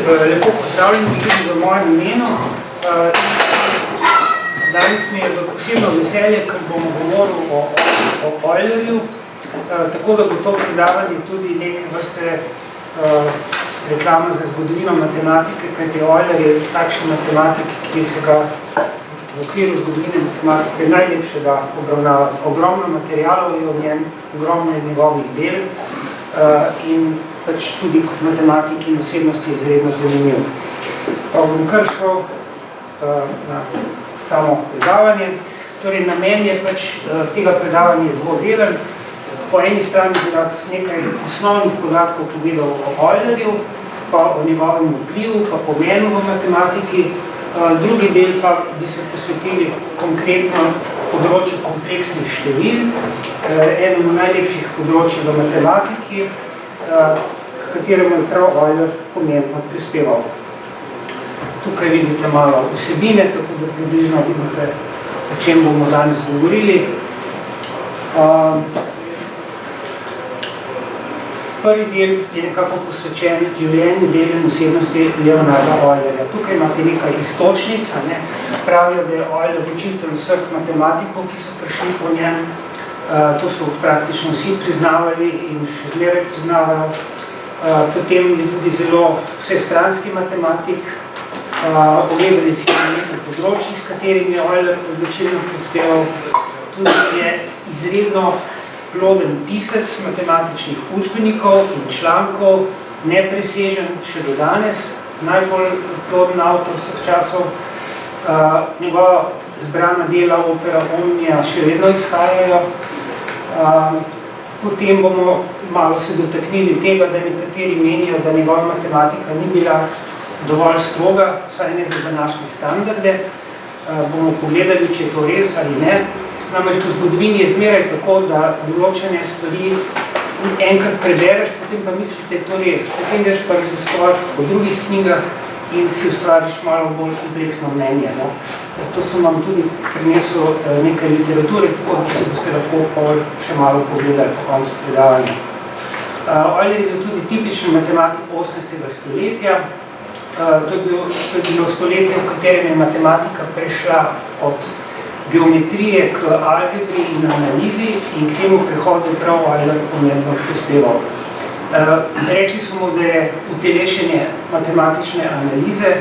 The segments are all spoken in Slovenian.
Lepo pozdravljeni tudi v mojem imenu. Danes mi je posebno veselje, ker bomo govorili o Eulerju, tako da bo to predavanje tudi neke vrste reklama za zgodovino matematike, kajti Euler je takšen matematik, ki se ga v okviru zgodovine matematike najlepše da obravnavati. Ogromno materialov je v njem, ogromno je njegovih del in pač tudi kot matematik in osebnosti je izredno zanimiv. Pa bom kar šel na samo predavanje. Torej, namen je pač tega predavanja dvodelen. Po eni strani bi rad nekaj osnovnih podatkov povedal o Eulerju, pa o njegovem vplivu, pa pomenu v matematiki. Drugi del pa bi se posvetili konkretno področju kompleksnih števil, enemu najlepših področij v matematiki, k kateremu je prav Euler pomembno prispeval. Tukaj vidite malo vsebine, tako da približno vidite, o čem bomo danes govorili. Prvi del je nekako posvečen življenju, delu in osebnosti Leonarda Eulerja. Tukaj imate nekaj iztočnic, pravijo, da je Euler učitelj vseh matematikov, ki so prišli po njem. To so praktično vsi priznavali in še zmeraj priznavajo. Potem je tudi zelo vsestranski matematik, ogledali si na nekaj področjih, s katerim je Euler odločilno prispeval. Tudi je izredno ploden pisec matematičnih učbenikov in člankov, nepresežen še do danes, najbolj ploden avtor vseh časov. Njegova zbrana dela opera Omnia še vedno izhajajo. Potem bomo malo se dotaknili tega, da nekateri menijo, da njegova matematika ni bila dovolj stroga, vsaj ne za današnje standarde. Bomo pogledali, če je to res ali ne. Namreč v zgodovini je zmeraj tako, da določene stvari enkrat prebereš, potem pa misliš, da je to res. Potem greš pa raziskovati po drugih knjigah in si ustvariš malo bolj kompleksno mnenje. Zato sem vam tudi prinesel nekaj literature, tako da si boste lahko še malo pogledali po koncu predavanja. Euler je bil tudi tipičen matematik 18. stoletja. To je bilo stoletje, v katerem je matematika prešla od geometrije k algebri in analizi in k temu prehodu prav Euler pomembno prispeval. Rekli smo, da je utelešenje matematične analize,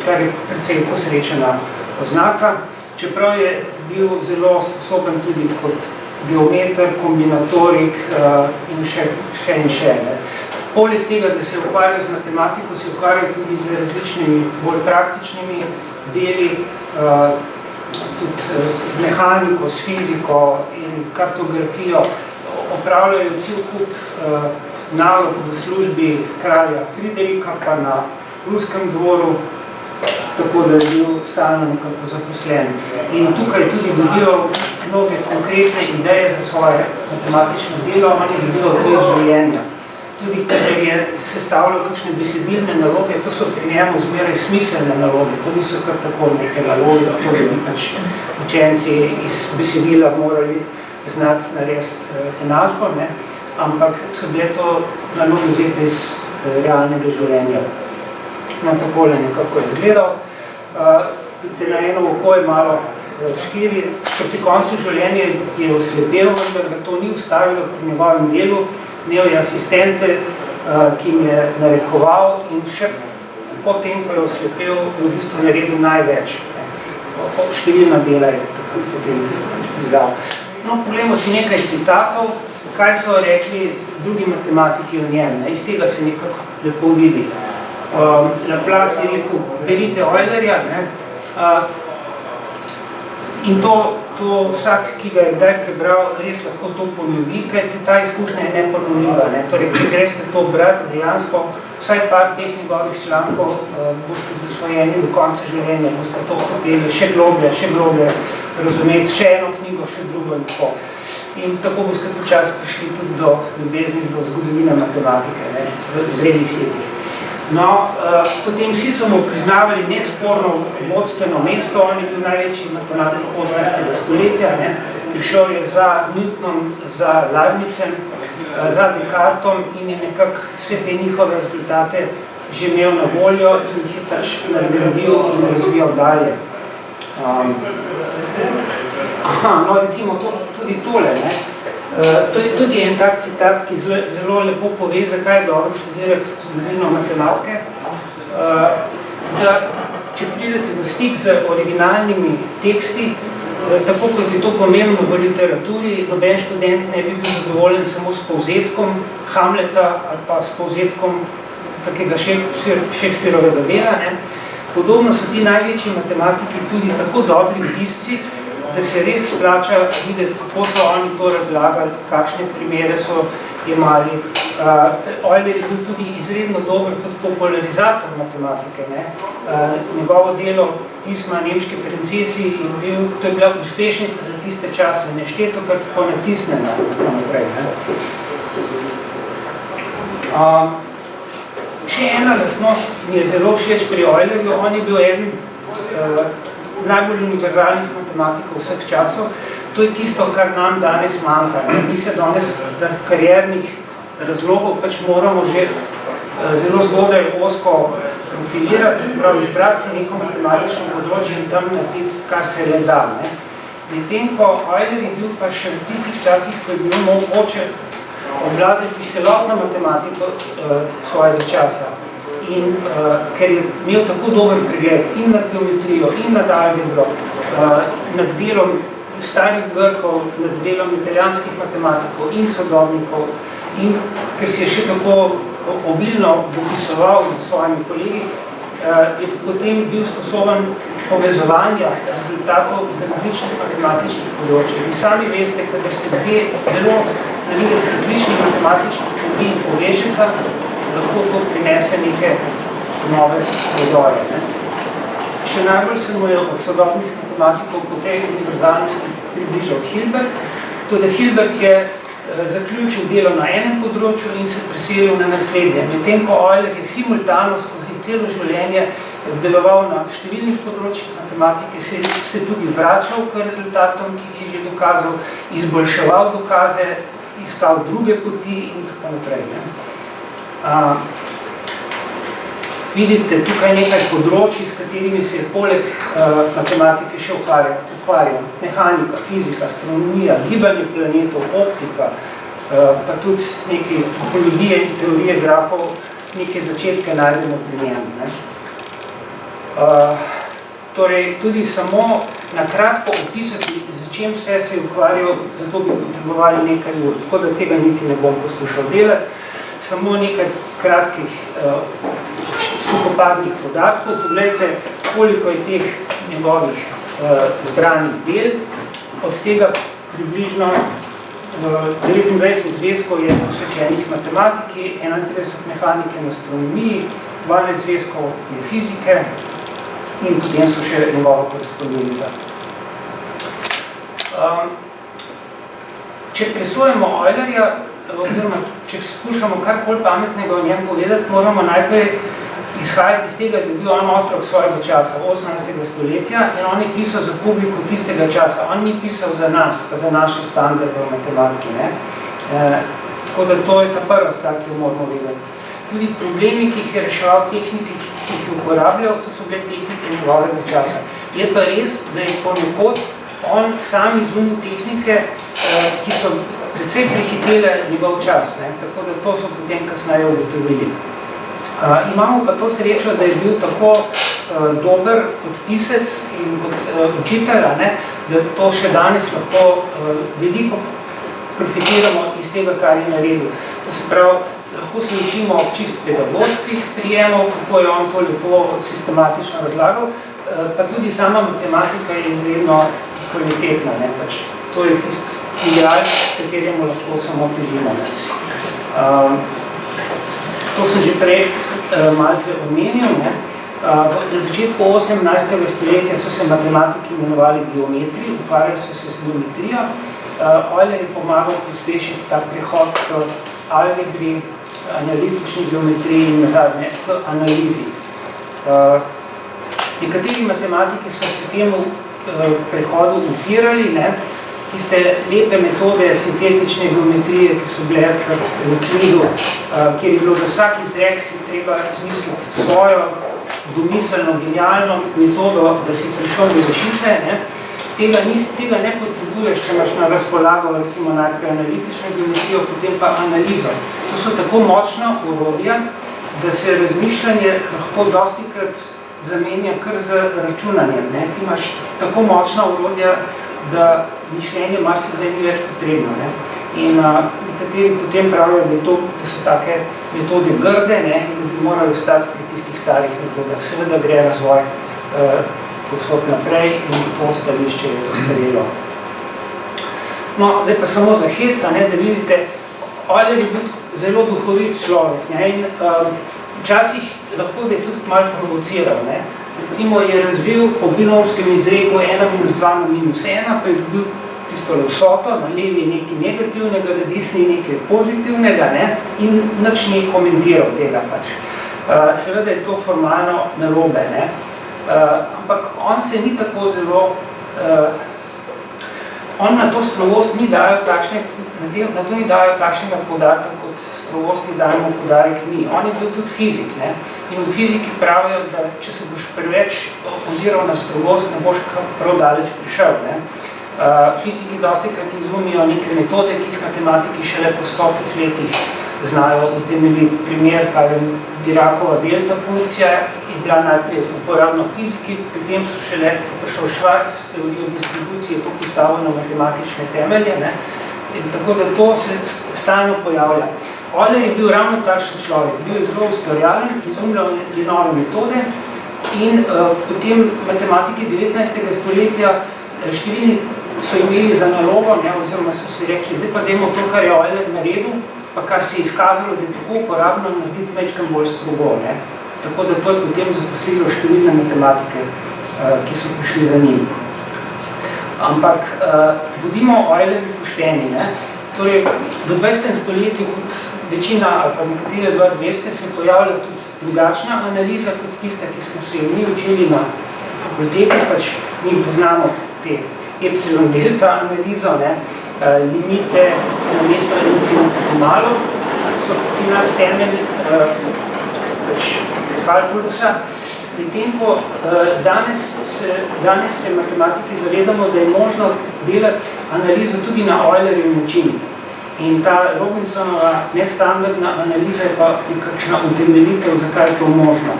kar je precej posrečena oznaka, čeprav je bil zelo sposoben tudi kot geometer, kombinatorik in še. Poleg tega, da se je ukvarjal z matematiko, se je ukvarjal tudi z različnimi bolj praktičnimi deli, tudi s mehaniko, s fiziko in kartografijo. Opravljajo cel kup nalog v službi kralja Friderika, pa na ruskem dvoru, tako da je bil stalno nekako zaposlen. In tukaj tudi dobival mnoge konkretne ideje za svoje matematično delo, on je dobival to iz življenja. Tudi, kadar je sestavljal kakšne besedilne naloge, to so pri njemu zmeraj smiselne naloge. To niso kar tako neke naloge, zato da bi pač učenci iz besedila morali znati narediti enačbo, ampak so bile to naloge vzete iz realnega življenja. No, takole nekako je izgledal. Vidite, na eno oko je malo škiri. Proti koncu življenja je oslepel, vendar ga to ni ustavilo pri njegovem delu. Imel je asistente, ki jim je narekoval in še potem, ko je oslepel, v bistvu naredil največ. Številna dela je tako potem izdal. No, poglejmo si nekaj citatov, kaj so rekli drugi matematiki o njem. Iz tega se nekako lepo vidi. Laplace je rekel, berite Eulerja, in to vsak, ki ga je kdaj prebral, res lahko to ponovi, kajti ta izkušnja je neponovljiva. Torej, če greste to brati dejansko, vsaj par teh njegovih člankov boste zasvojeni do konca življenja, boste to hoteli še globlje razumeti, še eno knjigo, še drugo in tako. In tako boste počasi prišli tudi do ljubezni, do zgodovine matematike v zrelih letih. No, potem vsi so mu priznavali nesporno vodstveno mesto, on je bil največji matematik 18. stoletja, prišel je za Newtonom, za Leibnicem, za Descartom in je nekako vse te njihove rezultate že imel na voljo in jih je pač nadgradil in razvijal dalje. No recimo tudi tole, ne. To je tudi en tak citat, ki zelo lepo pove, zakaj je dobro študirati zgodovino matematike, da če pridete v stik z originalnimi teksti, tako kot je to pomembno v literaturi, noben študent ne bi bil zadovoljen samo s povzetkom Hamleta ali pa s povzetkom kakega Shakespearovega dela. Podobno so ti največji matematiki tudi tako dobri pisci, da se res splača videti, kako so oni to razlagali, kakšne primere so imeli. Euler je bil tudi izredno dober kot popularizator matematike. Njegovo delo pisma nemški princesi to je bila uspešnica za tiste čase, nešteto krat tako natisnena naprej. Še ena lastnost mi je zelo všeč pri Eulerju, on je bil eden najbolj univerzalnih matematikov vseh časov. To je tisto, kar nam danes manjka. Mi se danes zaradi kariernih razlogov pač moramo že zelo zgodaj osko profilirati, prav izbrati si neko matematično področje in tam narediti, kar se le da. Medtem ko Euler je bil pa še v tistih časih, ko je bilo mogoče obvladati celotno matematiko svojega časa. In ker je imel tako dober pregled in nad geometrijo, in nad algebro, nad delom starih Grkov, nad delom italijanskih matematikov in sodobnikov, in ker si je še tako obilno dopisoval s svojimi kolegi, je potem bil sposoben povezovanja rezultatov iz različnih matematičnih področij. Vi sami veste, kadar se dve zelo z različnih matematičnih teorij povežeta, lahko to prinese neke nove podoje. Še najbolj se mu je od sodobnih matematikov po tej univerzalnosti približal Hilbert. Tudi Hilbert je zaključil delo na enem področju in se preselil na naslednje. Medtem ko Euler je simultano skozi celo življenje deloval na številnih področjih matematike, se tudi vračal k rezultatom, ki jih je že dokazal, izboljševal dokaze, iskal druge poti in tako naprej. Vidite tukaj nekaj področij, s katerimi se je poleg matematike še ukvarjal. Mehanika, fizika, astronomija, gibanje planetov, optika, pa tudi neke topologije in teorije grafov, neke začetke najdemo pri njem. Torej, tudi samo na kratko opisati, z čem vse se je ukvarjal, zato bi potrebovali nekaj ur, tako da tega niti ne bom poskušal delati. Samo nekaj kratkih suhoparnih podatkov. Poglejte, koliko je teh njegovih zbranih del. Od tega približno 29 zvezkov je posvečenih matematiki, 31 mehanike in astronomiji, 12 zvezkov je fizike in potem so še njegova korespondenca. Če presojamo Eulerja, oziroma če skušamo karkoli pametnega o njem povedati, moramo najprej izhajati iz tega, da je bil on otrok svojega časa, 18. stoletja, in on je pisal za publiko tistega časa. On ni pisal za nas, pa za naše standarde v matematiki. Tako da to je ta prva stvar, ki jo moramo vedeti. Tudi problemi, ki jih je reševal, tehnike, ki jih je uporabljal, to so bile tehnike njegovega časa. Je pa res, da je ponekod on sam izumil tehnike, ki so precej prehitele njegov čas, tako da to so potem kasneje ugotovili. Imamo pa to srečo, da je bil tako dober kot pisec in kot učitelj, da to še danes lahko veliko profitiramo iz tega, kar je naredil. To se pravi, lahko se učimo čist pedagoških prijemov, kako je on to lepo sistematično razlagal, pa tudi sama matematika je izredno kvalitetna. To je tisti ideal, kateremu lahko samo težimo. To sem že prej malce omenil. Na začetku 18. stoletja so se matematiki imenovali geometri, ukvarjali so se z geometrijo. Euler je pomagal pospešiti ta prehod k algebri, analitični geometriji in nazadnje k analizi. Nekateri matematiki so se temu prehodu upirali, tiste lepe metode sintetične geometrije, ki so bile v Euklidu, kjer je bilo za vsak izrek si treba izmisliti svojo domiselno, genialno metodo, da si prišel do rešitve. Tega ne potrebuješ, če imaš na razpolago recimo najprej analitično geometrijo, potem pa analizo. To so tako močna orodja, da se razmišljanje lahko dostikrat zamenja kar z računanjem. Ti imaš tako močna orodja, da mišljenje marsikdaj ni več potrebno. In nekateri potem pravijo, da so take metode grde, in da bi morali ostati pri tistih starih metodah. Seveda gre razvoj povsod naprej in to stališče je zastarelo. No, zdaj pa samo za heca, da vidite, Euler je bil zelo duhovit človek in včasih lahko da je tudi malo provociral. Recimo je razvil po binomskem izreku 1 minus 2 na minus 1, pa je bil tisto vsoto, na levi nekaj negativnega, na desni nekaj pozitivnega in nič ni komentiral tega pač. Seveda je to formalno narobe, ampak on se ni tako zelo, on na to strovost ni dajal takšnega poudarka, kot strovosti dajemo poudarek mi. On je bil tudi fizik, in v fiziki pravijo, da če se boš preveč oziral na strovost, ne boš prav daleč prišel. Fiziki dostikrat izumijo neke metode, ki jih matematiki šele po 100 letih znajo utemeljiti. Primer, kar je Diracova delta funkcija, je bila najprej uporabna v fiziki, potem so šele prišel Schwarz s teorijo distribucije, to postavil na matematične temelje, tako da to se stalno pojavlja. Euler je bil ravno takšen človek, bil je zelo ustvarjalen, izumljal nove metode in potem matematiki 19. stoletja številni so imeli za nalogo, oziroma so si rekli, zdaj pa dajmo to, kar je Euler naredil, pa kar se je izkazalo, da je tako uporabno narediti večkrat bolj strogo. Tako da to je potem zaposlilo številne matematike, ki so prišli za njim. Ampak bodimo Eulerju pošteni. Torej, v 20. stoletju, kot večina ali pa nekatere od vas veste, se pojavlja tudi drugačna analiza, kot tista, ki smo se mi učili na fakulteti, pač mi poznamo te epsilon delta analizo, limite na mesto infinitesimalov, so pri nas temelj kalkulusa. Medtem ko danes se matematiki zavedamo, da je možno delati analizo tudi na Eulerjev način. In ta Robinsonova nestandardna analiza je pa nekakšna utemeljitev, zakaj je to možno.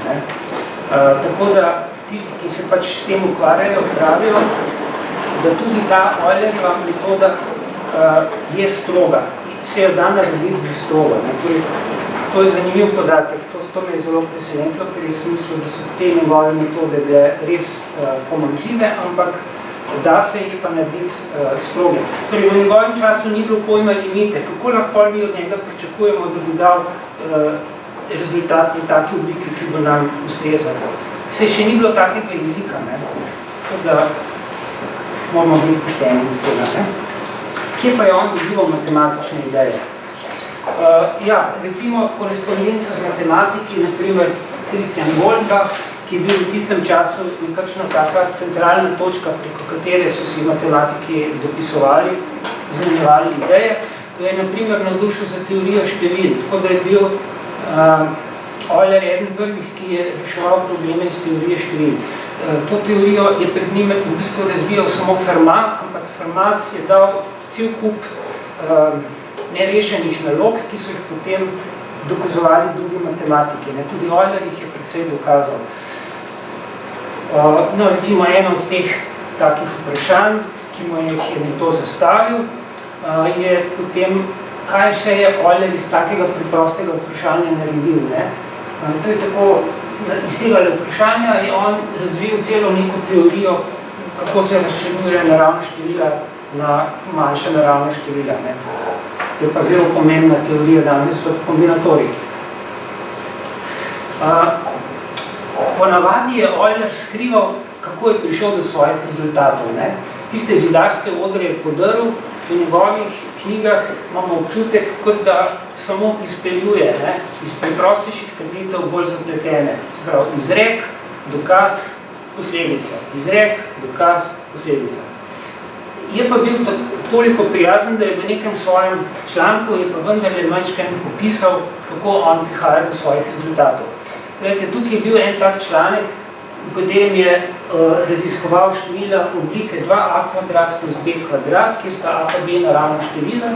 Tako da tisti, ki se pač s tem ukvarjajo, pravijo, da tudi ta Eulerjeva metoda je stroga. Se jo da narediti za strogo. To je zanimiv podatek. To me je zelo presenetilo, ker je smislil, da so te njegove metode bile res pomanjkljive, ampak da se jih pa narediti stroge. Torej, v njegovem času ni bilo pojma limite. Kako lahko mi od njega pričakujemo, da bi dal rezultat v taki obliki, ki bo nam ustrezal? Se še ni bilo takega jezika, tako da moramo biti pošteni do tega. Kje pa je on dobival matematične ideje? Recimo korespondenca z matematiki, naprimer Christian Goldbach, ki je bil v tistem času nekakšna taka centralna točka, preko katere so si matematiki dopisovali, zmenjevali ideje, ko je naprimer navdušil za teorijo števil, tako da je bil Euler eden prvih, ki je reševal probleme iz teorije števil. To teorijo je pred njim v bistvu razvijal samo Fermat, ampak Fermat je dal cel kup nerešenih nalog, ki so jih potem dokazovali drugi matematiki. Tudi Euler jih je precej dokazal. Recimo eno od teh takih vprašanj, ki mu je to zastavil, je potem, kaj se je Euler iz takega preprostega vprašanja naredil. To je tako, iz tega vprašanja je on razvil celo neko teorijo, kako se razčlenjuje naravna števila na manjša naravna števila. To je pa zelo pomembna teorija danes v kombinatoriki. Ponavadi je Euler skrival, kako je prišel do svojih rezultatov. Tiste zidarske odre je podrl, v njegovih knjigah imamo občutek, kot da samo izpeljuje iz preprostejših trditev bolj zapletene. Se pravi, izrek, dokaz, posledica. Izrek, dokaz, posledica. Je pa bil toliko prijazen, da je v nekem svojem članku je pa vendarle majčkaj popisal, kako on prihaja do svojih rezultatov. Glede, tukaj je bil en tak članek, v katerem je raziskoval števila oblike 2a kvadrat plus b kvadrat, kjer sta a pa b naravno števila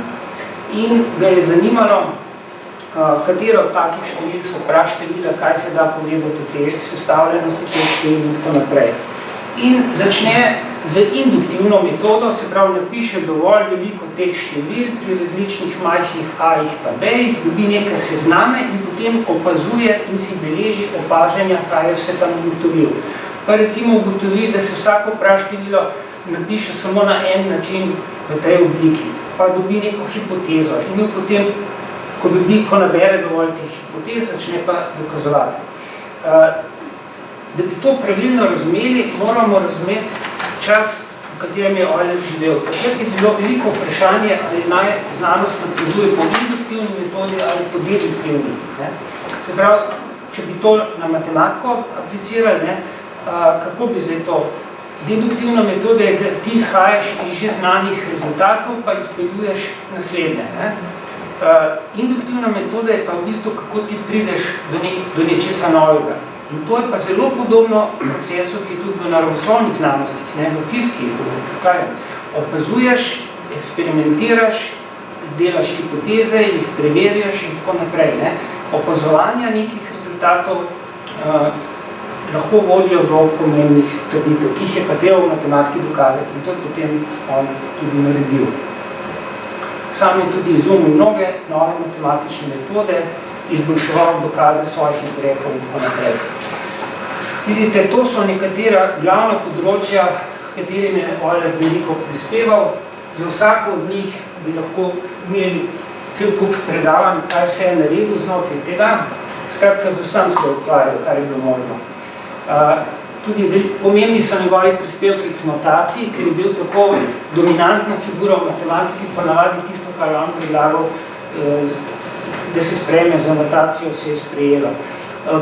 in ga je zanimalo, katero od takih števil so prav števila, kaj se da povedati o tej sestavljenosti teh števil in tako naprej. In začne z induktivno metodo, se pravi, napiše dovolj veliko teh števil pri različnih majhnih a-jih pa b-jih, dobi neke sezname in potem opazuje in si beleži opažanja, kaj je vse tam ugotovil. Pa recimo ugotovi, da se vsako prav število napiše samo na en način v tej obliki, pa dobi neko hipotezo in jo potem, ko nabere dovolj teh hipotez, začne pa dokazovati. Da bi to pravilno razumeli, moramo razumeti čas, v katerem je Euler živel. Takrat je bilo veliko vprašanje, ali naj znanost napreduje po induktivni metodi ali po deduktivni. Se pravi, če bi to na matematiko aplicirali, kako bi zdaj to? Deduktivna metoda je, da ti izhajaš iz že znanih rezultatov, pa izpeljuješ naslednje. Induktivna metoda je pa v bistvu, kako ti prideš do nečesa novega. In to je pa zelo podobno procesu, ki je tudi v naravoslovnih znanostih, v fiziki, opazuješ, eksperimentiraš, delaš hipoteze, jih preverjaš in tako naprej. Opazovanja nekih rezultatov lahko vodijo do pomembnih trditev, ki jih je pa treba v matematiki dokazati in to je potem on tudi naredil. Sam je tudi izumil mnoge nove matematične metode, izboljševal dokaze svojih izrekov in tako naprej. Vidite, to so nekatera glavna področja, katerim je Euler veliko prispeval. Za vsako od njih bi lahko imeli cel kup predavanj, kaj vse je naredil znotraj tega. Skratka, z vsem se je ukvarjal, kar je bilo možno. Tudi pomembni so njegovi prispevki k notaciji, ker je bil tako dominantna figura v matematiki, ponavadi tisto, kar je on predlagal, da se sprejme za notacijo, se je sprejelo.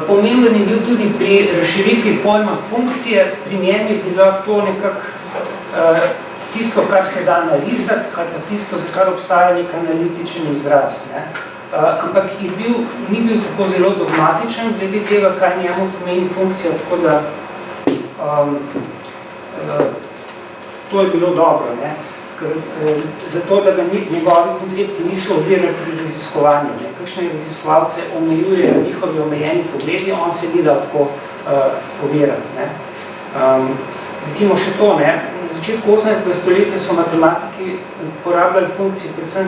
Pomemben je bil tudi pri razširitvi pojma funkcije, pri njem je bilo to nekako tisto, kar se da narisati, ali pa tisto, za kar obstaja nek analitičen izraz. Ampak ni bil tako zelo dogmatičen glede tega, kaj njemu pomeni funkcija, tako da to je bilo dobro. Zato, da ga njegovi koncepti niso ovirali pri raziskovanju. Kakšne raziskovalce omejujejo njihovi omejeni pogledi, on se ni dal tako ovirati. Recimo še to, na začetku 18. stoletja so matematiki uporabljali funkcije predvsem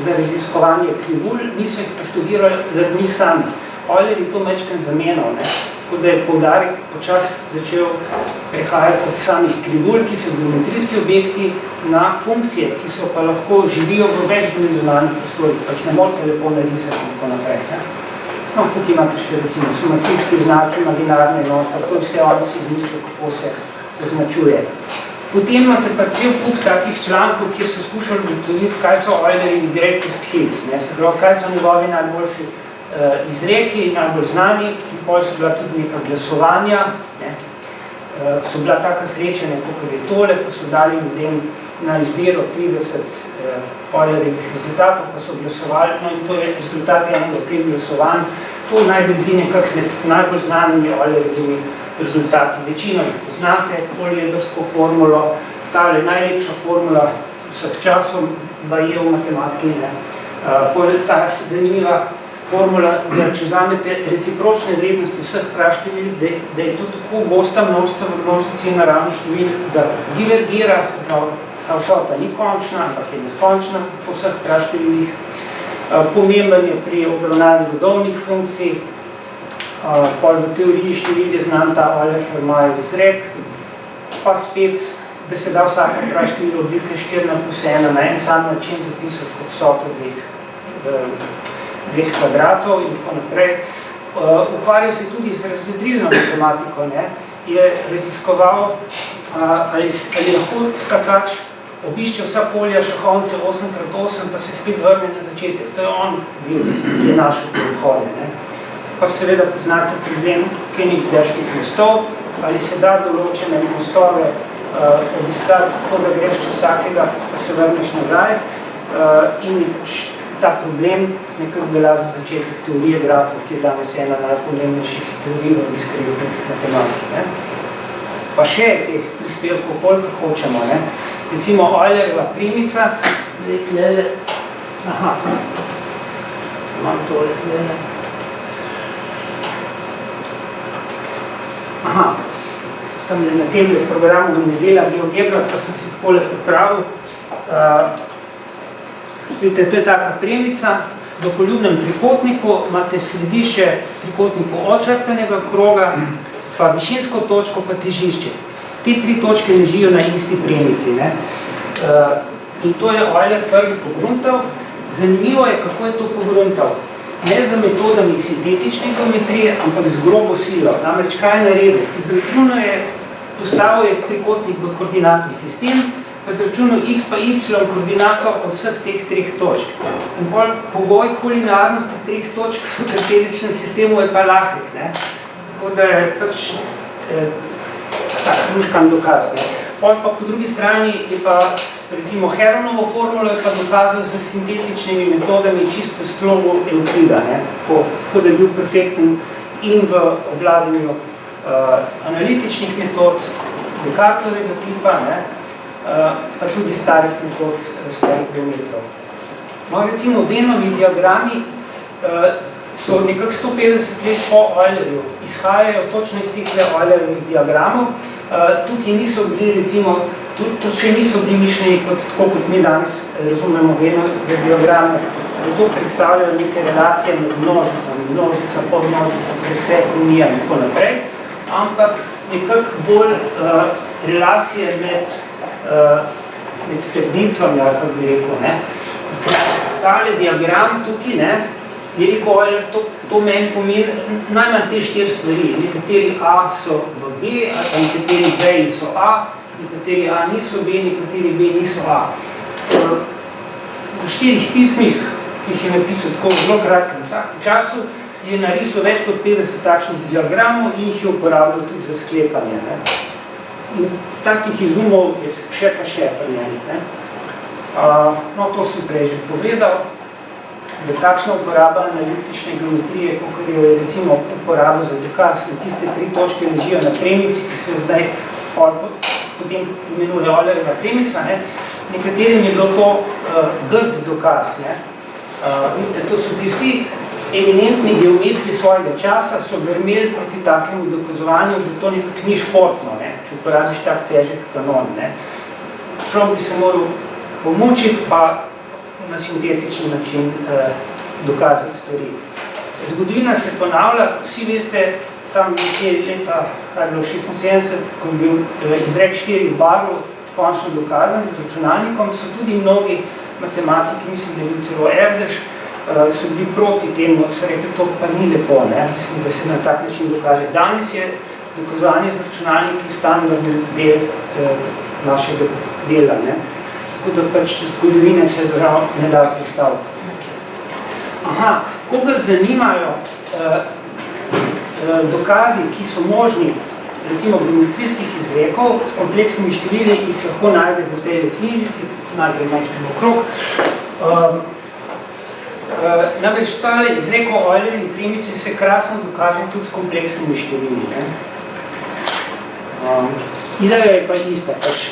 za raziskovanje krivulj, niso jih pa študirali zaradi njih samih. Euler je to večkrat zamenjal, tako da je poudarek počas začel prehajati od samih krivulj, ki so geometrijski objekti, na funkcije, ki so pa lahko živijo v večdimenzionalnih prostorih, pa jih ne morate lepo narisati in tako naprej. Tukaj imate še recimo sumacijski znak, imaginarne enote, to je vse on si izmislil, kako se označuje. Potem imate pa cel kup takih člankov, kjer so skušali ugotoviti, kaj so Eulerjevi greatest hits, se pravi, kaj so njegovi najboljši izreki, najbolj znani, in potem so bila tudi neka glasovanja, so bila taka srečanja, kot je tole, pa so dali ljudem na izbiro 30 Eulerjevih rezultatov, pa so glasovali, in to je rezultat enega teh glasovanj. To naj bi bili nekako med najbolj znanimi Eulerjevimi rezultati. Večino jih poznate, polijedrsko formulo, tale najlepša formula vseh časov je v matematiki. Ta zanimiva formula, da če vzamete recipročne vrednosti vseh praštevil, da je to tako gosta množica v množici naravnih števil, da divergira, se pravi, ta vsota ni končna, ampak je neskončna po vseh praštevilih. Pomemben je pri obravnavi rodovnih funkcij, v teoriji števil je znan ta Euler-Fermatov izrek, pa spet, da se da vsaka praštevil oblike 4x1 na en sam način zapisati kot vsota dveh kvadratov in tako naprej. Ukvarjal se tudi z razvedrilno matematiko, je raziskoval, ali lahko skakač obišče vsa polja šahovnice 8x8, pa se spet vrne na začetek. To je on bil tisti, ki je našel te odhode. Pa seveda poznate problem Königsberških mostov, ali se da določene mostove obiskati, tako da greš čez vsakega, pa se vrneš nazaj in ta problem nekako velja za začetek teorije grafov, ki je danes ena najpomembnejših teorij v diskretni matematiki. Pa še teh prispevkov, koliko hočemo. Recimo Eulerjeva premica, imam tole tlele. Tam na tem programu ne dela GeoGebra, pa sem si takole pripravil. Vidite, to je taka premica. V poljubnem trikotniku imate središče trikotniku očrtanega kroga, pa višinsko točko, pa težišče. Te tri točke ležijo na isti premici. In to je Euler prvi pogruntal. Zanimivo je, kako je to pogruntal. Ne za metodami sintetične geometrije, ampak z grobo silo. Namreč, kaj je naredil? Izračunal je, postavil je trikotnik v koordinatni sistem, pa izračunal x pa y koordinato od vseh teh treh točk. In pogoj kolinarnosti treh točk v kartezijskem sistemu je pa lahek. Tako da je pač tak luškan dokaz. Pa po drugi strani je pa recimo Heronovo formulo je pa dokazal z sintetičnimi metodami čisto slogu Euklida, tako da je bil perfekten in v obvladanju analitičnih metod Descartovega tipa, pa tudi starih metod starih geometrov. Recimo Venovi diagrami so nekako 150 let po Eulerju, izhajajo točno iz teh Eulerjevih diagramov. Tukaj niso bili, recimo, to še niso bili mišljeni tako, kot mi danes razumemo Venove diagrame, da to predstavljajo neke relacije med množicami, množica, podmnožica, presek, unija in tako naprej, ampak nekako bolj relacije med trditvami, kako bi rekel. Tale diagram tukaj, je rekel, to meni pomeni najmanj te 4 stvari. Nekateri A so v B, nekateri B so A, nekateri A niso B, nekateri B niso A. V 4 pismih, ki jih je napisal tako v zelo kratkem času, je narisal več kot 50 takšnih diagramov in jih je uporabljal tudi za sklepanje. In takih izumov je še pa še pri njeni. No, to sem prej že povedal, da takšna uporaba analitične geometrije, kot jo je recimo uporabo za dokaz, na tiste tri točke ležijo na premici, ki se zdaj potem imenuje Eulerjeva premica, nekaterim je bilo to grd dokaz. Vidite, to so bili vsi eminentni geometri svojega časa, so grmeli proti takemu dokazovanju, da to nekako ni športno, če uporabiš tak težek kanon. Človek bi se moral pomučiti, pa na sintetični način dokazati stvari. Zgodovina se ponavlja, vsi veste, tam nekje leta 1976, ko je bil izrek 4 barv končno dokazan z računalnikom, so tudi mnogi matematiki, mislim, da je bil celo Erdős, so bili proti temu, so rekli, to pa ni lepo, mislim, da se na tak način dokaže. Danes je dokazovanje z računalniki standardni del našega dela. Tako da pač zgodovine se ne da zastaviti. Kogar zanimajo dokazi, ki so možni, recimo geometrijskih izrekov, s kompleksnimi števili, jih lahko najde v tej knjižici, najprej nekaj okrog. Namreč tale izrek o Eulerjevi premici se krasno dokaže tudi s kompleksnimi števili. Ideja je pa ista, pač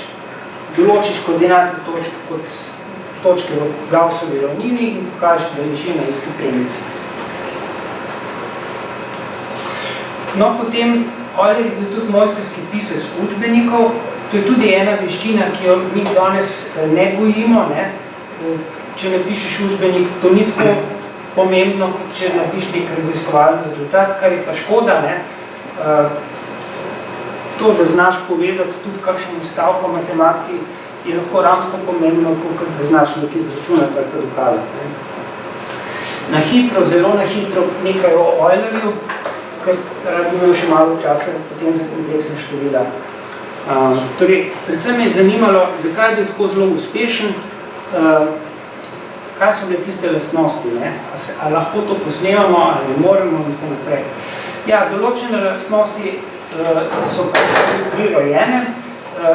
določiš koordinate točk kot točke v Gaussovi ravnini in pokažeš, da leži na isti premici. No, potem Euler je bil tudi mojstrski pisec učbenikov. To je tudi ena veščina, ki jo mi danes ne gojimo. Če napišeš učbenik, to ni tako pomembno, kot če napišeš nek raziskovalni rezultat, kar je pa škoda. To, da znaš povedati tudi kakšen stavek o matematiki, je lahko ravno tako pomembno, kot da znaš nekaj izračunati ali pa dokazati. Na hitro, zelo na hitro nekaj o Eulerju, ker rad bi imel še malo časa potem za kompleksne števila. Predvsem me je zanimalo, zakaj je bil tako zelo uspešen, kaj so bile tiste lastnosti, ali lahko to posnemamo, ali ne moremo in tako naprej. Ja, določene lastnosti so prirojene,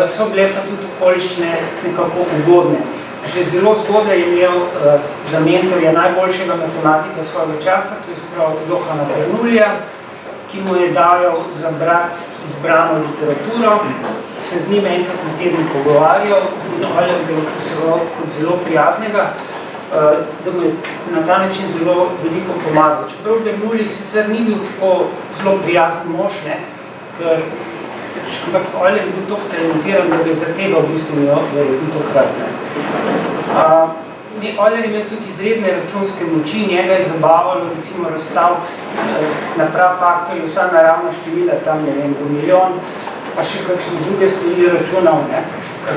so bile pa tudi okoliščine nekako ugodne. Že zelo zgodaj je imel za mentorja najboljšega matematika svojega časa, to je sprav Johana Bernoulija, ki mu je dajal za brat izbrano literaturo, se z njim enkrat na teden pogovarjal in Euler ga je opisoval kot zelo prijaznega, da mu je na ta način zelo veliko pomagal. Čeprav Bernoulli sicer ni bil tako zelo prijazen mož, ne, ker ampak Euler je bil tako talentiran, da bi za tega v bistvu verjetno tokrat. Euler je imel tudi izredne računske moči, njega je zabavalo recimo razstaviti na prav faktorju vsa naravna števila, tam ne vem, do milijon, pa še kakšne druge stvari računal. Ne.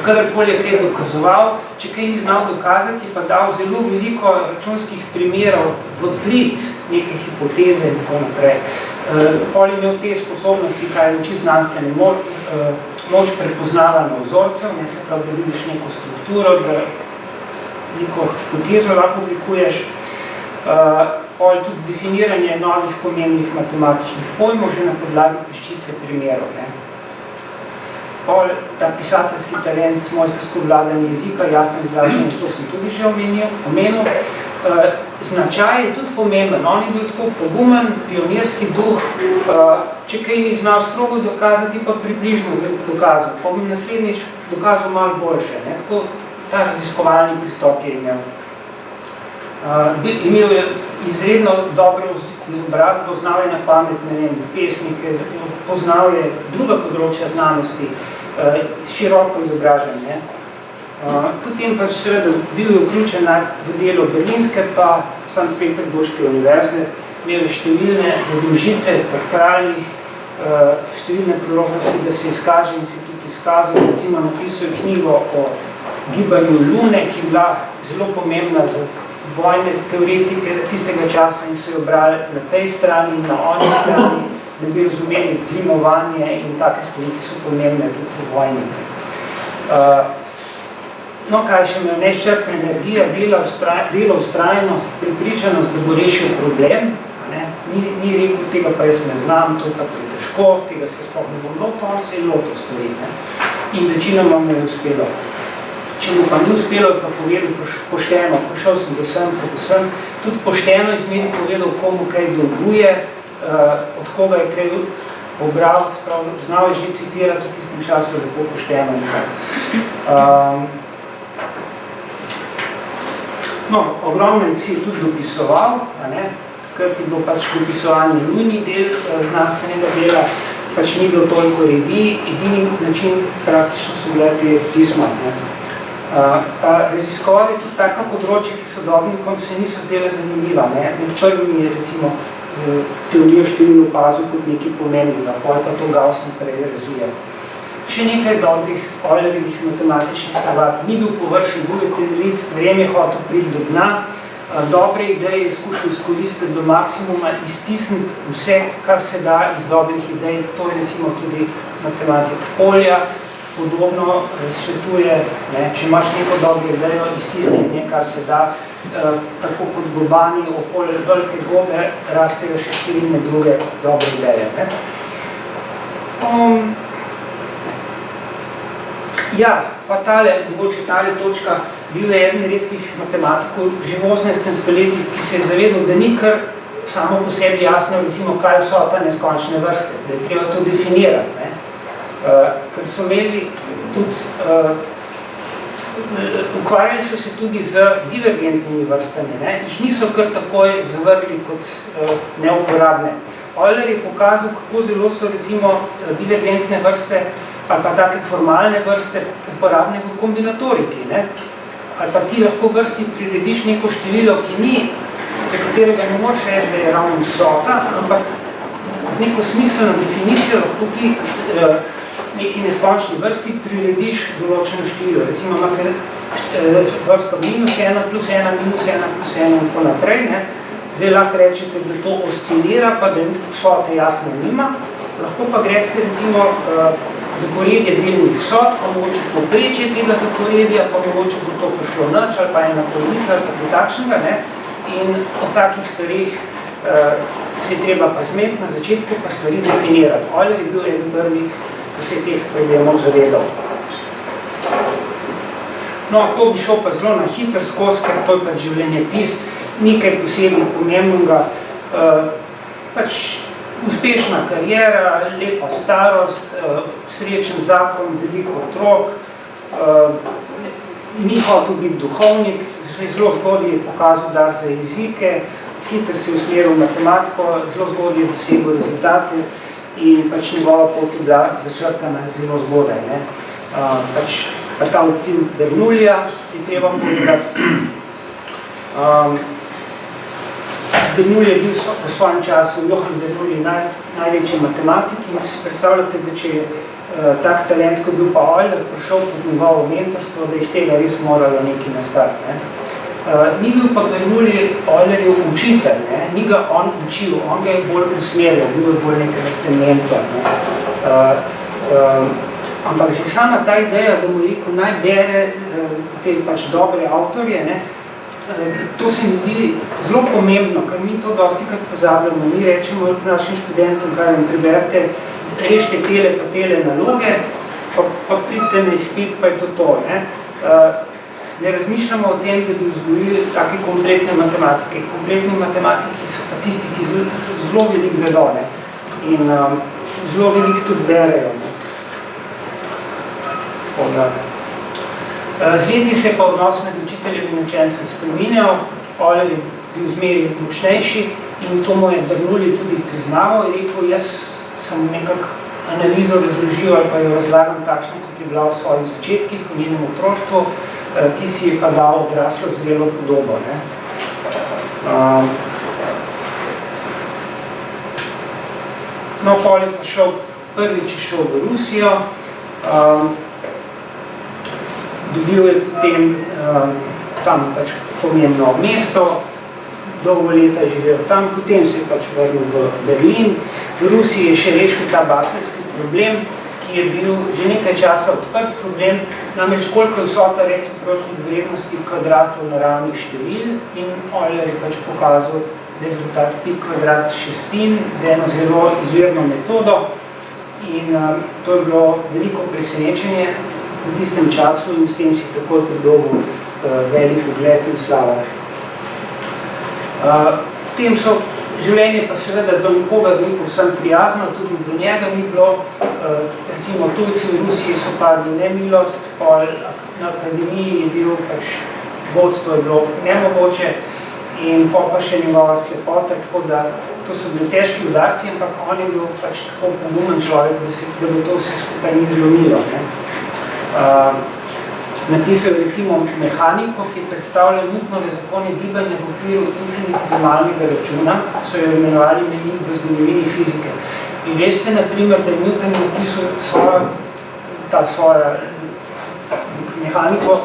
Kadarkoli je kaj dokazoval, če kaj ni znal dokazati, pa dal zelo veliko računskih primerov v prid neke hipoteze in tako naprej. Pol je imel te sposobnosti, kaj je uči znanstvene moč prepoznavanja vzorcev, ne se pravi, da vidiš neko strukturo, da neko hipotezo lahko oblikuješ, pol tudi definiranje novih pomembnih matematičnih pojmov že na podlagi peščice primerov. Ne. Pol ta pisateljski talent, mojstrsko obvladanje jezika, jasno izražanje, to sem tudi že omenil. Značaj je tudi pomemben, on je bil tako pogumen, pionirski duh, če kaj ni znal strogo dokazati, pa približno dokazal. Pa bom naslednjič dokazal malo boljše, ne? Tako ta raziskovalni pristop je imel. Imel je izredno dobro izobrazbo, znal je na pamet, ne vem, pesnike, poznal je druga področja znanosti, široko izobražen. Potem pa seveda bil je vključen v delo Berlinske pa Sankt Peterburške univerze, imel je številne zadolžitve pri kraljih, številne priložnosti, da se izkaže in se tudi izkazal. Recimo napisal knjigo o gibanju Lune, ki je bila zelo pomembna za vojne teoretike tistega časa in so jo brali na tej strani in na oni strani, da bi razumeli plimovanje in take stvari, ki so pomembne tudi v vojni. No, kaj še imel, neizčrpna energija, delo, vztrajnost, prepričanost, da bo rešil problem. Ne? Ni rekel, tega pa jaz ne znam, to pa je težko, tega se sploh ne bom lotil, on se je lotil stvari. In večinoma mu je uspelo. Če mu pa ni uspelo, pa povedal pošteno, prišel sem do sem, tudi pošteno izmeri povedal, komu kaj dolguje, od koga je kaj pobral, znal je že citirati v tistem času lepo pošteno. No, ogromno si je tudi dopisoval, takrat je bilo pač dopisovanje nujni del znanstvenega dela, pač ni bilo toliko revij, edini način praktično so bile te pisma. Raziskoval je tudi taka področja, ki sodobnikom se niso zdela zanimiva. Med prvimi je recimo teorijo števil opazov kot nekaj pomembnega, pa to Gauss naprej razvija. Še nekaj dobrih Eulerjevih matematičnih hrvat. Ni bil površen, bil je temeljit, stvarem je hotel priti do dna, dobre ideje je skušal izkoristiti do maksimuma, iztisniti vse, kar se da iz dobrih idej. To je recimo tudi matematik polja, podobno svetuje, če imaš neko dobro idejo, iztisni iz nje, kar se da, tako kot gobani okoli velike gobe, rastejo še številne druge dobre ideje. Ja, pa mogoče tale točka, bil je eden redkih matematikov že v 18. stoletju, ki se je zavedal, da ni kar samo po sebi jasno, recimo, kaj so ta neskončne vrste, da je treba to definirati. Ker so imeli tudi, ukvarjali so se tudi z divergentnimi vrstami, jih niso kar takoj zavrli kot neuporabne. Euler je pokazal, kako zelo so recimo divergentne vrste ali pa take formalne vrste uporabne v kombinatoriki. Ali pa ti lahko vrsti prirediš neko število, ki ni, za katerega ne moreš reči, da je ravno vsota, ampak z neko smiselno definicijo lahko ti neki neskončni vrsti prirediš določeno število. Recimo imate vrsto -1, +1, -1, +1 in tako naprej. Zdaj lahko rečete, da to oscilira, pa da vsote jasno nima. Lahko pa greste recimo zaporedje delnih vsot, pa mogoče povprečje tega zaporedja, pa mogoče bo to prišlo nič, ali pa ena polovica, ali pa kaj takšnega. In o takih stvarih se je treba pa zmeniti na začetku, pa stvari definirati. Euler je bil eden prvih, ko se je teh problemov zavedal. No, to bi šel pa zelo na hiter skozi, ker to je pač življenjepis, nekaj posebej pomembnega, pač uspešna kariera, lepa starost, srečen zakon, veliko otrok, ni hotel biti duhovnik, zelo zgodaj je pokazal dar za jezike, hitro se je usmeril v matematiko, zelo zgodaj je dosegel rezultate in pač njegova pot je bila začrtana zelo zgodaj. Pa ta vpliv Bernoulija je treba povedati. Bernoulli je bil po svojem času, Johann Bernoulli, največji matematik in si predstavljate, da če je tak talent, kot bil pa Euler, prišel pod njegovo mentorstvo, da iz tega res moralo nekaj nastati. Ni bil pa Bernoulli Eulerjev učitelj, ni ga on učil, on ga je bolj usmerjal, bil je bolj nekaj vrste mentor. Ampak že sama ta ideja, da mu rekel naj bere te pač dobre avtorje, to se mi zdi zelo pomembno, ker mi to dostikrat pozabljamo. Mi rečemo našim študentom, kaj vam preberite, rešite tele pa tele naloge, pa pridite na izpit, pa je to. Ne razmišljamo o tem, da bi vzgojili take kompletne matematike. Kompletni matematiki so pa tisti, ki zelo veliko vedo in zelo veliko tudi berejo. Z leti se pa odnos med učiteljem in učencem spreminjal, Euler je bil zmeraj močnejši in to mu je Bernoulli tudi priznaval in rekel, jaz sem nekako analizo razložil ali pa jo razlagam takšno, kot je bila v svojih začetkih, v njenem otroštvu, ti si je pa dal odraslo zrelo podobo. No, pol je pa šel, prvič je šel v Rusijo, dobil je potem tam pač pomembno mesto, dolgo leta živel tam, potem se je pač vrnil v Berlin. V Rusiji je še rešil ta baselski problem, ki je bil že nekaj časa odprt problem, namreč koliko je vsota recipročnih vrednosti kvadratov naravnih števil in Euler je pač pokazal, da je rezultat pi kvadrat šestin z eno zelo izvirno metodo in to je bilo veliko presenečenje v tistem času in s tem si takoj pridobil velik ugled in slavo. Potem so življenje pa seveda do nikoga ni povsem prijazno, tudi do njega ni bilo, recimo tujci v Rusiji so padli nemilost, na akademiji je bil pač vodstvo je bilo nemogoče in pa še njegova slepota, tako da to so bili težki udarci, ampak on je bil pač tako pogumen človek, da bi to vse skupaj ni zlomilo. Napisal je recimo mehaniko, ki predstavlja Newtonove zakone gibanja v okviru infinitezimalnega računa, so jo imenovali mejnik v zgodovini fizike. In veste, na primer, da je Newton napisal svojo mehaniko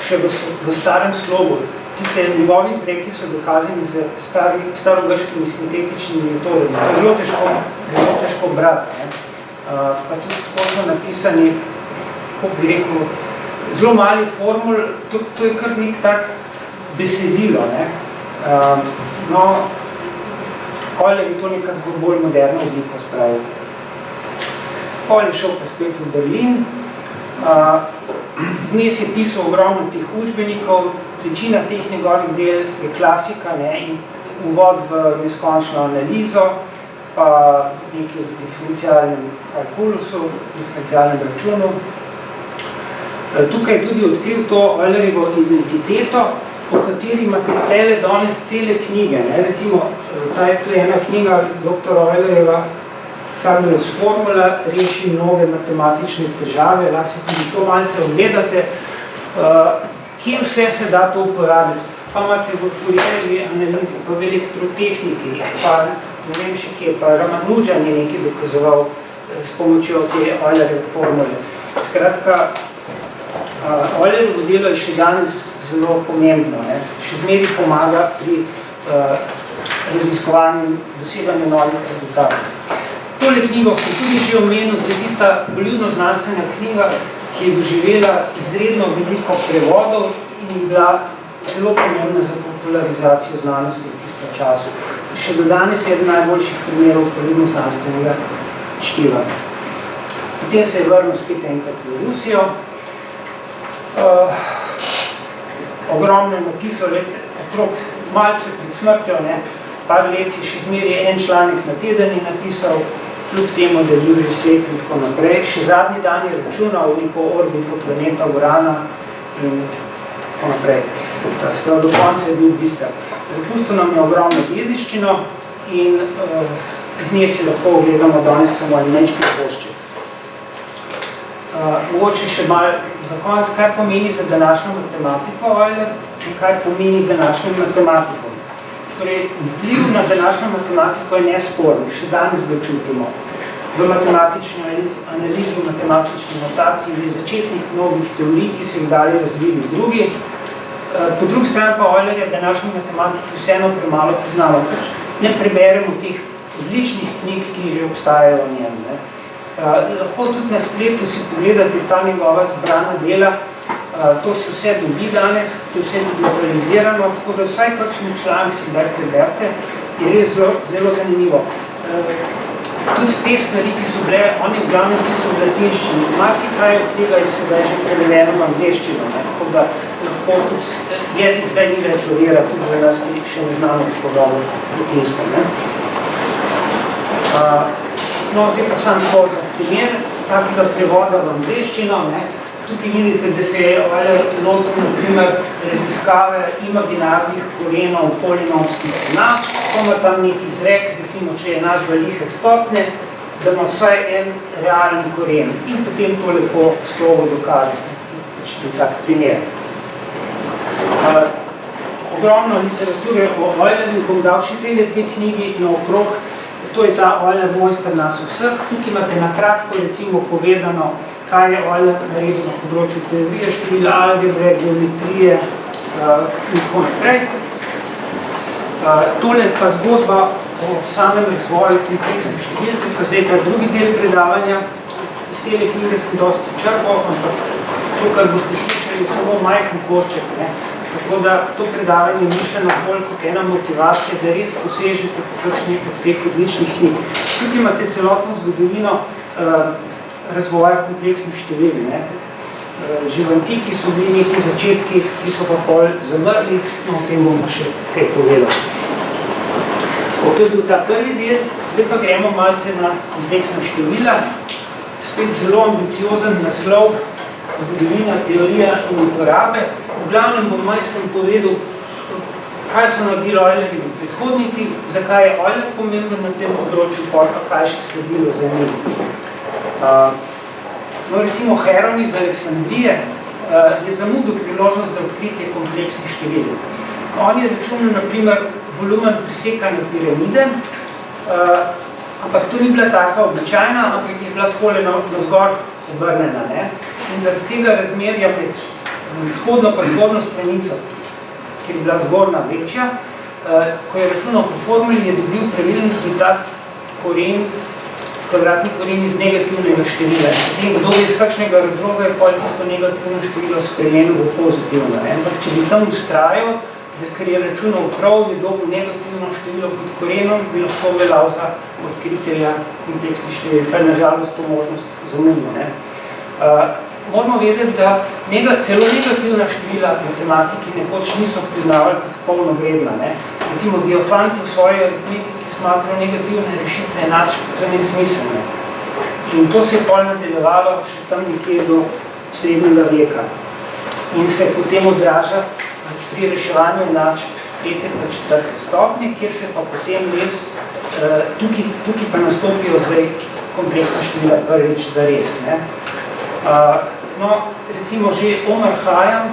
še v starem slogu. Tiste njegovi izreki so dokazani z starogrškimi sintetičnimi metodami. To je zelo težko brati. Pa tudi tako so napisani, kako bi rekel, zelo mali formul, to je kar nek tak besedilo. No, Euler je to nekako bolj moderno obliko spravil. Euler je šel pa spet v Berlin, vmes je pisal ogromno teh učbenikov, večina teh njegovih del je klasika in uvod v neskončno analizo, pa nekaj v diferencialnem kalkulusu, diferencialnem računu. Tukaj je tudi odkril to Eulerjevo identiteto, po kateri imate tlele danes cele knjige. Recimo, ta je tu ena knjiga dr. Eulerjeva, Fabulous Formula, reši mnoge matematične težave, lahko se tudi to malce ogledate. Kje vse se da to uporabiti? Pa imate v Fourierjevi analizi, pa v elektrotehniki, pa ne vem še kje, pa Ramanujan je nekaj dokazoval s pomočjo te Eulerjeve formule. Skratka, Eulerjevo delo je še danes zelo pomembno, še zmeri pomaga pri raziskovanju doseganju novih rezultatov. Tole knjigo sem tudi že omenil, da je tista poljudno-znanstvena knjiga, ki je doživela izredno veliko prevodov in je bila zelo pomembna za popularizacijo znanosti v tistem času. Še do danes je eden najboljših primerov poljudno-znanstvenega čtiva. Potem se je vrnil spet enkrat v Rusijo. ogromno napisal, okrog malce pred smrtjo, par let je še zmeri en članek na teden je napisal, kljub temu, da je bil že svet in tako naprej. Še zadnji dan je računal neko orbito planeta Urana in tako naprej. Sprav do konca je bil bister. Zapustil nam je ogromno dediščino in iz nje si lahko ogledamo danes samo nemški pošči. Mogoče še malo za konec, kaj pomeni za današnjo matematiko Euler in kaj pomeni današnjim matematikom. Torej, vpliv na današnjo matematiko je nesporni, še danes ga čutimo. V matematični analizi, v matematični notaciji je začetnih mnogih teorij, ki so jih dali razvili drugi. Po drugi strani pa Eulerja današnji matematiki vseeno premalo poznamo. Ne preberemo teh odličnih knjig, ki že obstajajo o njem. Lahko tudi na spletu si pogledate ta njegova zbrana dela. To se vse dobi danes, to je vse digitalizirano, tako da vsaj kakšen članek si daj preberte, je res zelo zanimivo. Tudi te stvari, ki so bile, on je v glavnem pisal v latinščini, marsikaj od tega je sedaj že prevedeno v angleščino, tako da lahko tudi jezik zdaj ni več ovira, tudi za nas, ki še ne znamo tako dobro latinsko. No, zdaj pa sam to za primer, takega prevoda v angleščino, tukaj vidite, da se je Euler lotil, na primer, raziskave imaginarnih korenov polinomskih enačb, ko ima tam neki izrek, recimo, če je enačba lihe stopnje, da ima vsaj en realni koren in potem to lepo slovo dokazati. Če je tak primer. Ogromno literature o Eulerju, bom dal še tele dve knjigi naokrog, to je ta Euler mojster nas vseh, tukaj imate na kratko recimo povedano, kaj je Euler naredil na področju teorije, števila algebre, geometrije in tako naprej. Tole pa zgodba o samem razvoju kompleksnih števil, to je zdaj ta drugi del predavanja. Iz tele knjige sem dosti črpal, ampak to, kar boste slišali, je samo majhen košček. Tako da to predavanje je mišljeno bolj kot ena motivacija, da res posežete po kakšnih od teh odličnih knjig. Tukaj imate celotno zgodovino razvoja kompleksnih števil. Že v antiki so bili neki začetki, ki so pa pol zamrli, no o tem bom pa še kaj povedal. To je bil ta prvi del, zdaj pa gremo malce na kompleksna števila. Spet zelo ambiciozen naslov, zgodovina, teorija in uporabe. V glavnem bom majčkrat povedal, kaj so naredili Eulerjevi predhodniki, zakaj je Euler pomemben na tem področju, pa kaj še sledilo za njim. No, recimo Heron iz Aleksandrije je zamudil priložnost za odkritje kompleksnih števil. On je računal, na primer, volumen presekane piramide, ampak to ni bila taka običajna, ampak je bila takole navzgor obrnjena. In zaradi tega razmerja med spodnjo pa zgornjo stranico, ki je bila zgornja večja, ko je računal po formuli, je dobil pravilni rezultat kvadratni koren iz negativnega števila. In kdo iz kakšnega razloga je pol tisto negativno število spremenil v pozitivno. Ampak če bi tam ustrajal, ker je računal prav, bi dobil negativno število pod korenom, bi lahko veljal za odkritelja kompleksnih števil, kar nažalost to možnost zamudno. Moramo vedeti, da celo negativna števila matematiki nekoč niso priznavali kot polnovredna. Recimo Diophant v svoji aritmetiki smatrao negativne rešitve enačb za nesmiselne. In to se je pol nadaljevalo še tam nekje do srednjega veka. In se potem odraža pri reševanju enačb 3. pa 4. stopnje, kjer se pa potem res, tukaj pa nastopijo zdaj kompleksna števila prvič zares. No, recimo že Omar Khayyam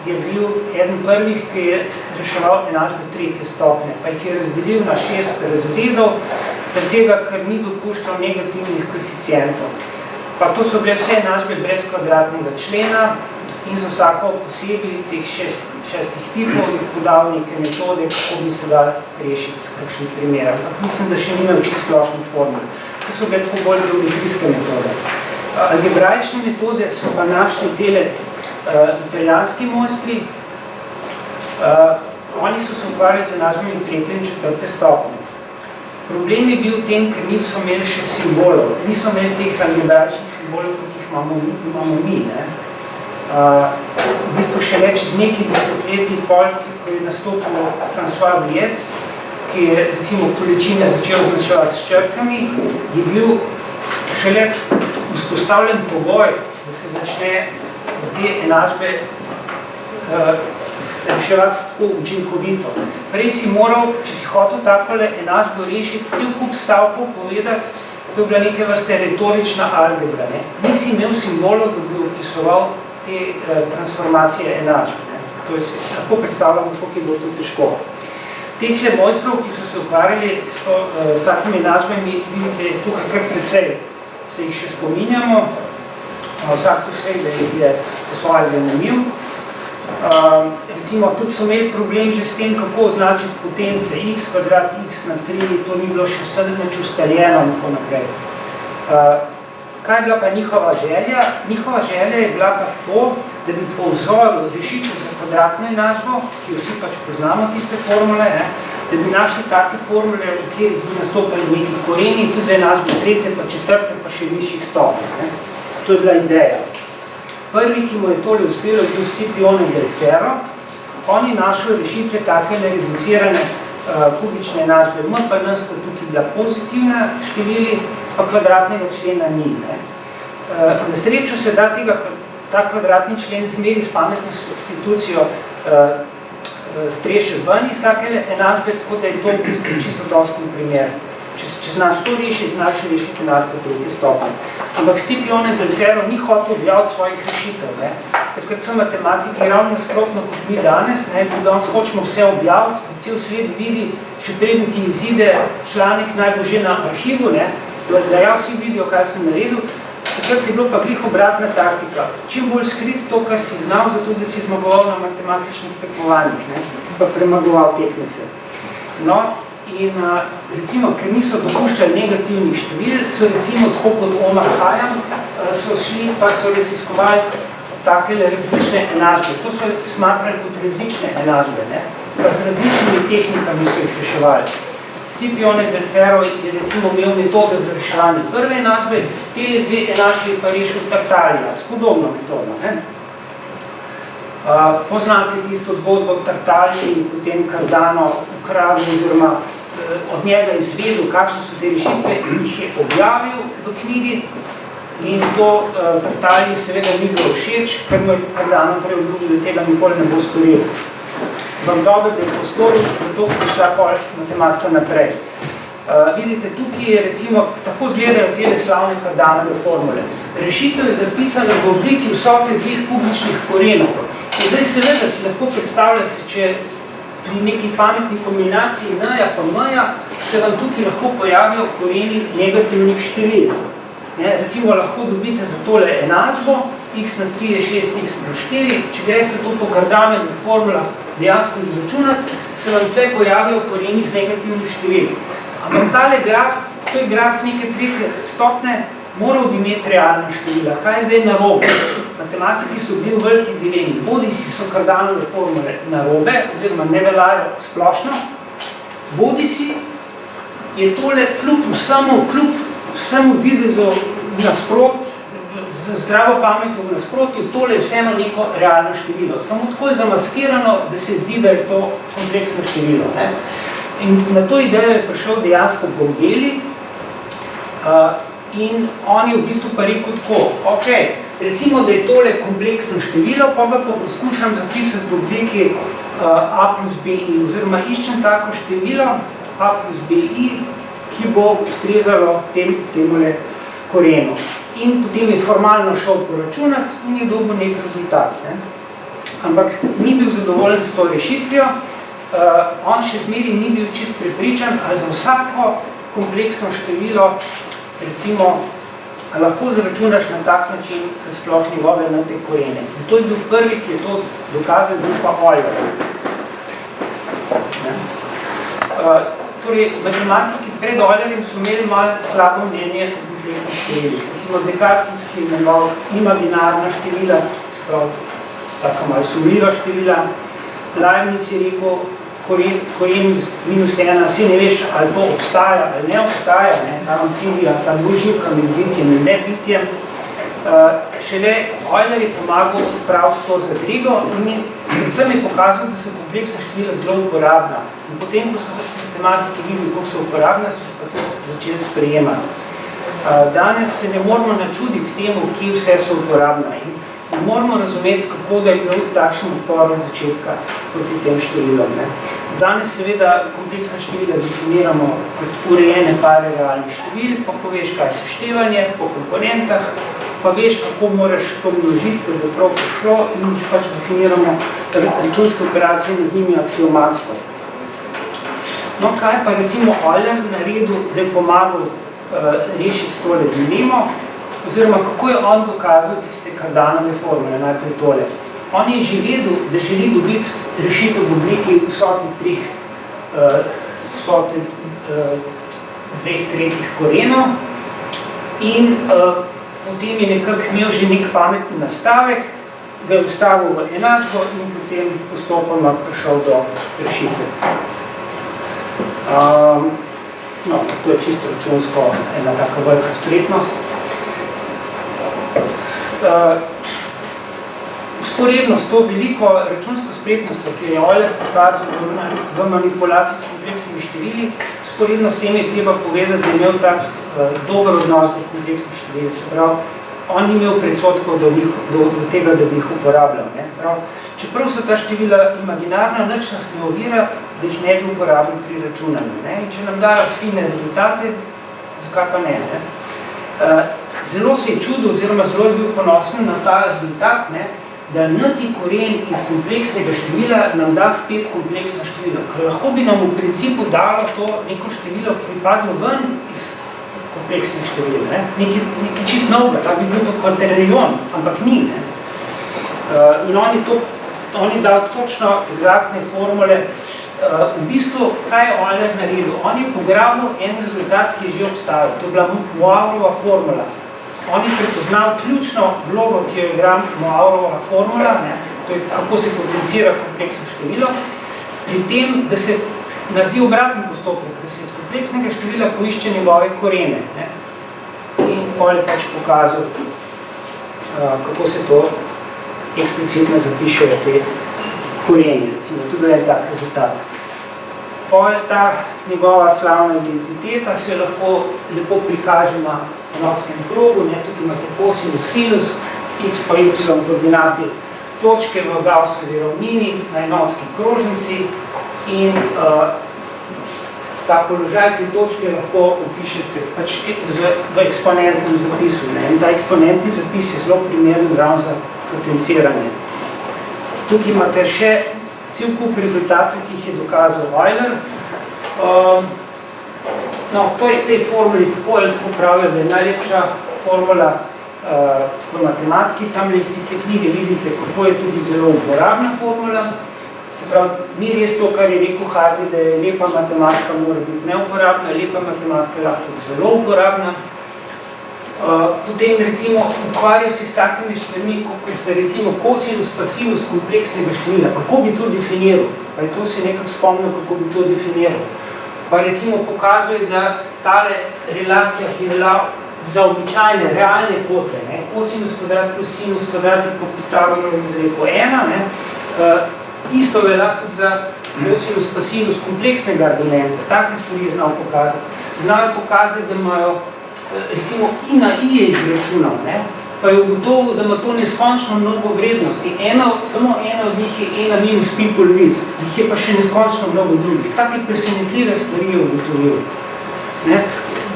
je bil eden prvih, ki je reševal enačbe 3. stopnje, pa jih je razdelil na 6 razredov, zaradi tega, ker ni dopuščal negativnih koeficientov. Pa to so bile vse enačbe brez kvadratnega člena in za vsako posebej teh 6 tipov je podal neke metode, kako bi se dal rešiti kakšen primer. Mislim, da še nimam čisto splošnih formul. To so bile tako bolj geometrijske metode. Algebraične metode so pa našli tele italijanski mojstri. Oni so se ukvarjali z enačbami 3. in 4. stopnje. Problem je bil v tem, ker niso imeli še simbolov. Niso imeli teh algebraičnih simbolov, kot jih imamo mi. v bistvu šele čez nekaj desetletij pol, ko je nastopil François Briet, ki je recimo količine začel označevati s črkami, je bil šele vzpostavljen pogoj, da se začne te enačbe reševati tako učinkovito. Prej si moral, če si hotel takole enačbo rešiti, cel kup stavkov povedati, to je bila neke vrste retorična algebra. Nisi imel simbolov, da bi opisoval te transformacije enačbe. To je lahko predstavljamo, koliko je bilo to težko. Tehle mojstrov, ki so se ukvarjali s takimi enačbami, vidite tukaj kar precej. Se jih še spominjamo, vsak posebej, da je po svoje zanimiv. Recimo, tudi so imeli problem že s tem, kako označiti potence x kvadrat x na 3, to ni bilo še vse neč ustaljeno in tako naprej. Kaj je bila pa njihova želja? Njihova želja je bila pa to, da bi po vzoru rešitev za kvadratno enačbo, ki vsi pač poznamo tiste formule, da bi našli take formule, v katerih bi nastopili neki koreni, tudi za enačbe tretje, pa četrte, pa še višjih stopenj. To je bila ideja. Prvi, ki mu je tole uspelo, je bil Scipione del Ferro. On je našel rešitve take reducirane kubične enačbe. M pa N sta tukaj bila pozitivna števili, pa kvadratnega člena ni. Na srečo se da ta kvadratni člen zmeri s pametno substitucijo streše ven iz takele enačbe, tako da je to v bistvu čisto dosten primer. Če znaš to rešiti, znaš rešiti enačbe tretje stopnje. Ampak Scipione del Ferro ni hotel objaviti svojih rešitev. Takrat so matematiki ravno nasprotno kot mi danes, danes hočemo vse objaviti, da cel svet vidi, še preden ti izide članek najbolj že na arhivu, da ja vsi vidijo, kaj sem naredil. Takrat je bilo pa glih obratna taktika. Čim bolj skrit to, kar si znal, zato da si zmagoval na matematičnih tekmovanjih, pa premagoval tehnice. No, in recimo, ker niso dopuščali negativnih števil, so recimo tako kot Omar Khayyam, so šli pa so raziskovali takele različne enačbe. To so smatrali kot različne enačbe, pa z različnimi tehnikami so jih reševali. Scipione del Ferro je recimo imel metodo za reševanje prve enačbe, tele dve enačbe pa rešil Tartalija, s podobno metodo. Poznate tisto zgodbo o Tartaliji in potem Cardano ukradil oziroma od njega izvedel, kakšne so te rešitve in jih je objavil v knjigi in to Tartaliji seveda ni bilo všeč, ker mu je Cardano prej obljubil, da tega nikoli ne bo storil. Vam dobro, da je postoril, zato prišla pol matematika naprej. Vidite, tukaj je recimo, tako izgledajo tele slavne Cardanove formule. Rešitev je zapisana v obliki vsote dveh kubičnih korenov. In zdaj seveda si lahko predstavljate, če pri neki pametni kombinaciji n-ja pa m-ja se vam tukaj lahko pojavijo koreni negativnih števil. Recimo lahko dobite za tole enačbo, x na 3 je 6x plus 4, če greste to po Cardanovih formulah dejansko izračunati, se vam tle pojavijo koreni z negativnih števil. Ampak tale graf, to je graf neke tretje stopne, moral bi imeti realna števila. Kaj je zdaj narobe? Matematiki so bili v veliki dilemi. Bodisi so Cardanove formule narobe, oziroma ne veljajo splošno, bodisi je tole kljub vsemu videzu nasprot, z zdravo pametjo v nasprotju, tole je vseeno neko realno število. Samo tako je zamaskirano, da se zdi, da je to kompleksno število. In na to idejo je prišel dejansko Borgeli in on je v bistvu pa rekel tako, ok, recimo, da je tole kompleksno število, pa poskušam zapisati v obliki a plus bi, oziroma iščem tako število a plus bi, ki bo ustrezalo temule korenu. In potem je formalno šel poračunati in je dobil nek rezultat. Ampak ni bil zadovoljen s to rešitvijo, on še zmeri ni bil čist prepričan, ali za vsako kompleksno število, recimo, lahko zračunaš na tak način, da sploh njegove te korene. In to je bil prvi, ki je to dokazal, bil pa Euler. Torej, matematiki pred Eulerjem so imeli malo slabo mnenje o kompleksnih številih. Recimo Descartes, ki je imenoval imaginarna števila, sprav, tako malo sumljiva števila. Leibniz je rekel, koren minus 1, si ne veš, ali to obstaja ali ne obstaja, ta amfibija, ta dvoživka med bitjem in nebitjem. Šele Euler je pomagal odpraviti to zadrigo in predvsem je pokazal, da so kompleksna števila zelo uporabna. In potem, ko so matematiki videli, koliko so uporabna, so pa tudi začeli sprejemati. Danes se ne moramo načuditi temu, kje vse so uporabna in moramo razumeti, kako da je bil takšen odpor od začetka proti tem številom. Danes seveda kompleksna števila definiramo kot urejene pare realnih števil, pa poveš, kaj je seštevanje po komponentah, pa veš, kako moraš to množiti, da bo prav prišlo in jih pač definiramo računske operacije nad njimi aksiomatsko. No, kaj pa recimo Euler naredil, da je pomagal rešiti tole dilemo, oziroma kako je on dokazal tiste Cardanove formule, najprej tole. On je že vedel, da želi dobiti rešitev v obliki vsote dveh tretjih korenov in potem je nekako imel že nek pametni nastavek, ga je vstavil v enačbo in potem postopoma prišel do rešitve. No, to je čisto računsko ena taka velika spretnost. Usporedno s to veliko računsko spretnostjo, ki je Euler pokazal v manipulaciji s kompleksnimi števili, usporedno s tem je treba povedati, da je imel tak dober odnos do kompleksnih števil. Se pravi, on ni imel predsotkov do tega, da bi jih uporabljal. Čeprav so ta števila imaginarna, nič nas ne ovira, da jih ne bi uporabili pri računanju. In če nam dajo fine rezultate, zakaj pa ne? Zelo se je čudil, oziroma zelo je bil ponosen na ta rezultat, da n-ti koren iz kompleksnega števila nam da spet kompleksno število. Ker lahko bi nam v principu dalo to neko število, ki bi padlo ven iz kompleksnih števil. Nekaj čist novega, ta bi bil to kvaternion, ampak ni. In on je dal točno egzaktne formule. V bistvu, kaj je Euler naredil? On je pograbil en rezultat, ki je že obstajal. To je bila Moirova formula. On je prepoznal ključno vlogo, ki jo igra Moirova formula, to je kako se potencira kompleksno število, pri tem, da se naredi obratni postopek, da se iz kompleksnega števila poišče njegove korene. In Euler je pač pokazal, kako se to eksplicitno zapišejo te koreni, recimo, tudi je tak rezultat. Ta njegova slavna identiteta se lahko lepo prikaže na enotskem krogu, tukaj imate kosinus, sinus, x pa y koordinati točke v Gaussovi ravnini na enotski krožnici in ta položaj te točke lahko opišete pač v eksponentnem zapisu. In ta eksponentni zapis je zelo primeren ravno za potenciranje. Tukaj imate še cel kup rezultatov, ki jih je dokazal Euler. No, to je tej formuli tako ali tako pravijo, da je najlepša formula v matematiki. Tam iz tiste knjige vidite, kako je tudi zelo uporabna formula. Se pravi, ni res to, kar je rekel Hardy, da je lepa matematika mora biti neuporabna, lepa matematika lahko tudi zelo uporabna. Potem recimo ukvarjajo se s takimi stvarmi, kot ste recimo kosinus pa sinus kompleksnega števila. Kako bi to definiral? Pa je to se nekako spomnil, kako bi to definiral. Pa recimo pokazuje, da tale relacija, ki je bila za običajne, realne kote, kosinus kvadrat plus sinus kvadrat je po Pitagorovi izreku 1, isto velja tudi za kosinus pa sinus kompleksnega argumenta. Take stvari je znal pokazati. Znal je pokazati, da imajo recimo i na i je izračunal, pa je ugotovil, da ima to neskončno mnogo vrednosti. Samo ena od njih je ena minus pi polovic, jih je pa še neskončno mnogo drugih. Take presenetljive stvari je ugotovil.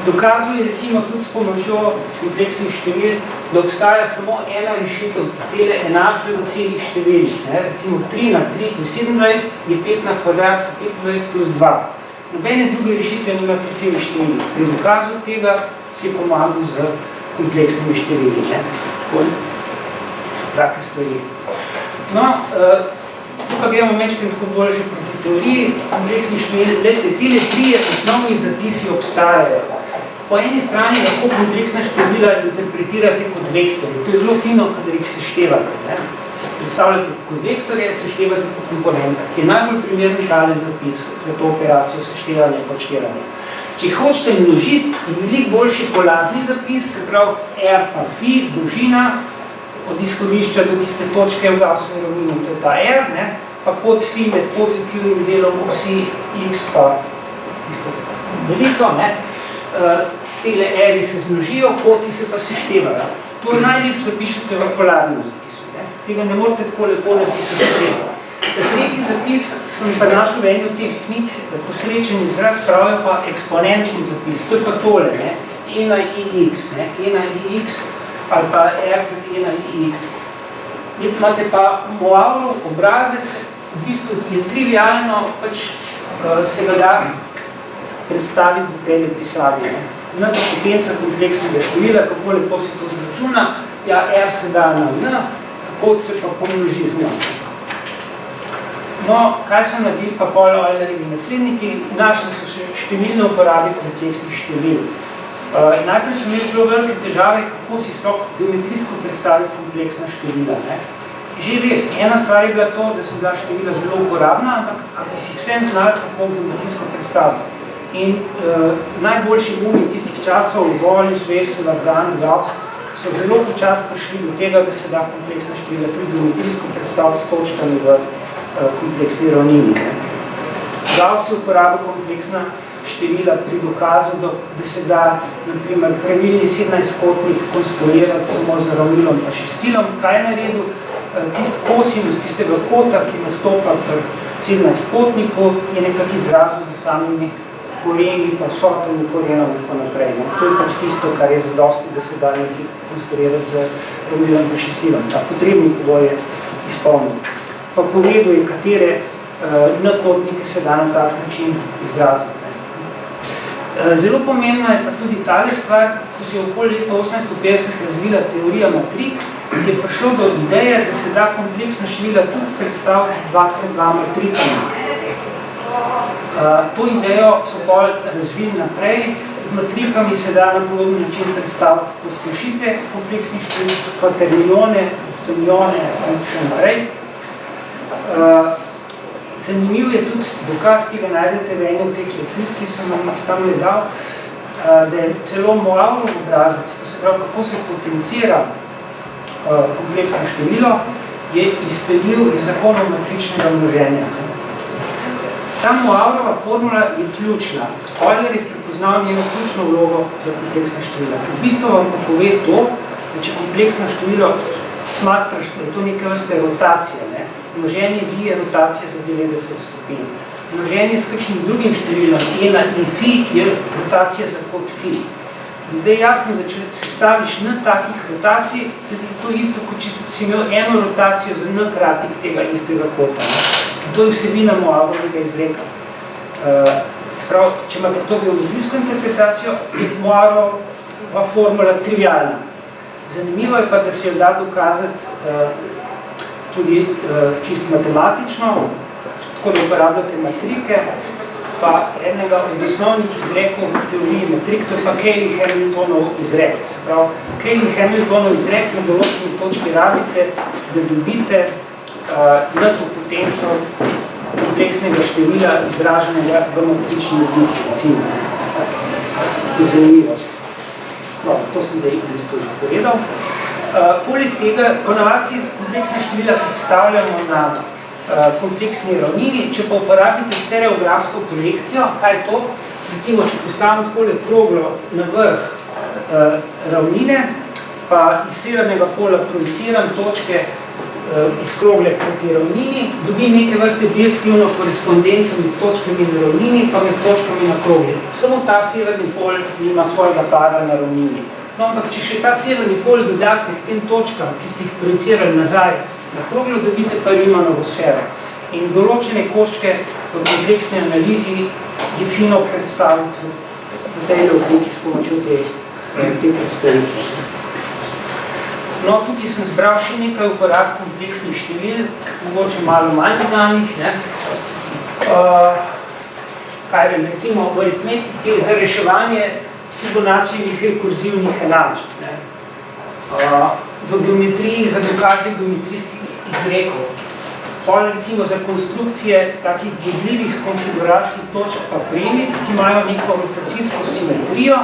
Dokazuje recimo tudi s pomočjo kompleksnih števil, da obstaja samo ena rešitev tele enačbe v celih številih. Recimo 3 na 3, to je 27, je 5 na kvadrat, 25 plus 2. Nobene druge rešitve nima pri celih številih. Pri dokazu tega si je pomagal z kompleksnimi števili. Take stvari. No, zdaj pa gremo mečkaj tako bolj že proti teoriji kompleksnih števil. Glejte, tile trije osnovni zapisi obstajajo. Po eni strani lahko kompleksna števila interpretirate kot vektorje. To je zelo fino, kadar jih seštevate. Se predstavljate kot vektorje, seštevate kot komponenta, ki je najbolj primerni tale zapis za to operacijo seštevanja in podštevanja. Če hočete množiti, je veliko boljši polarni zapis, se pravi R pa phi, dolžina, od izhodišča do tiste točke v Gaussovem ravnini, to je ta R, ne? Pa pod phi med pozitivnim delom osi X pa tisto velico, ne? Tele R-i se zmnožijo, koti se pa seštevajo. To je najlepše zapišete v polarnem zapisu. Ne? Tega ne morate tako lepo napisati treba. Tretji zapis sem pa našel v eni od teh knjig, posrečen izraz, pravijo pa eksponentni zapis. To je pa tole, ne? E na ix, ne? E na ix ali pa R krat E na ix. Imate pa Moavrov obrazec, v bistvu je trivialno, pač se ga da predstaviti v tej pisavi. N pa potenca kompleksnega števila, kako lepo se to zračuna, ja, R se da na N, kod se pa pomnoži z N. No, kaj so naredili pa pol Eulerjevi nasledniki? Našli so še številne uporabe kompleksnih števil. Najprej so imeli zelo velike težave, kako si sploh geometrijsko predstaviti kompleksna števila. Ne? Že res, ena stvar je bila to, da so bila števila zelo uporabna, ampak bi si vsem znali, kako geometrijsko predstaviti. In najboljši umi tistih časov, Wallis, Wessel, Argand, Gauss, so zelo počas prišli do tega, da se da kompleksna števila tudi geometrijsko predstaviti s točkami v kompleksni ravnini. Gauss je uporabil kompleksna števila pri dokazu, da se da, naprimer, pravilni 17-kotnik konstruirati samo z ravnilom pa šestilom. Kaj je naredil? Tisti kosinus tistega kota, ki nastopa pri 17-kotniku, je nekako izrazil za samimi koreni, pa sotami korenov in tako naprej. No? To je pač tisto, kar je zadosti, da se da nekaj konstruirati z ravnilom pa šestilom. Ta potrebni pogoj je izpolnil. Pa povedal je, katere n-kotnike se da na tak način izraziti. Zelo pomembna je pa tudi tale stvar, ko se je okoli leta 1850 razvila teorija matrik, je prišlo do ideje, da se da kompleksna števila tudi predstaviti z 2x2 matrikami. To idejo so bolj razvili naprej. Z matrikami se da na podoben način predstaviti pospešitve kompleksnih števil, kvaternione, octonione in še naprej. Zanimiv je tudi dokaz, ki ga najdete v eni od teh knjig, ki sem vam tam le dal, da je celo Moavrov obrazec, to se pravi, kako se potencira kompleksno število, je izpeljiv iz zakonov matričnega množenja. Ta Moavrova formula je ključna. Euler je prepoznal njeno ključno vlogo za kompleksna števila. V bistvu vam pa pove to, da če kompleksno število smatraš, da je to neke vrste rotacija, ne? Množenje z I je rotacija za 90 stopinj. Množenje s kakšnim drugim številom, E na in phi, je rotacija za kod phi. In zdaj je jasno, da če se staviš n takih rotacij, je to isto, kot če si imel eno rotacijo za n kratnik tega istega kota. In to je vsebina Moavrovega izreka. Sprav, če imate to geometrijsko interpretacijo, je Moavrova formula trivialna. Zanimivo je pa, da se jo da dokazati tudi čist matematično, tako da uporabljate matrike, pa enega od osnovnih izrekov v teoriji matrik, to je pa Cayley-Hamiltonov izrek. Se pravi, Cayley-Hamiltonov izrek na določeni točki rabite, da dobite n-to potenco kompleksnega števila izraženega v matrični obliki, recimo. To je zanimivost. No, to sem da v bistvu povedal. Poleg tega, ponavadi kompleksna števila predstavljamo na kompleksni ravnini, če pa uporabite stereografsko projekcijo, kaj je to? Recimo, če postavim takole kroglo na vrh ravnine, pa iz severnega pola projiciram točke iz krogle proti ravnini, dobim neke vrste direktivno korespondenco med točkami na ravnini, pa med točkami na krogli. Samo ta severni pol nima svojega para na ravnini. No, ampak če še ta severni pol dodate k tem točkam, ki ste jih projicirali nazaj na kroglo, dobite pa Riemannovo sfero. In določene koščke v kompleksni analizi je fino predstaviti v tej obliki s pomočjo te predstavitve. No, tukaj sem zbral še nekaj uporab kompleksnih števil, mogoče malo manj znanih. Kaj vem, recimo v aritmetiki za reševanje Fibonaccijevih rekurzivnih enačb. V geometriji za dokaze geometrijskih izrekov. Pol recimo za konstrukcije takih gibljivih konfiguracij točk pa premic, ki imajo neko rotacijsko simetrijo.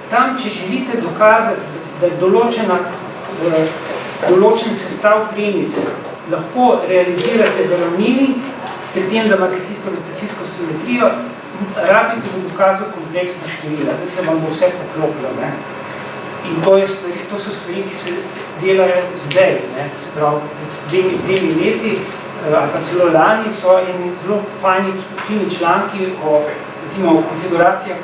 Tam, če želite dokazati, da je določen sestav premic lahko realizirate v ravnini, pri tem, da imate tisto rotacijsko simetrijo, rabite v dokazu kompleksna števila, da se vam bo vse poklopilo. Ne? In to so stvari, ki se delajo zdaj, ne? Se pravi, dvemi leti, ali pa celo lani so in zelo fini članki o, recimo, o konfiguracijah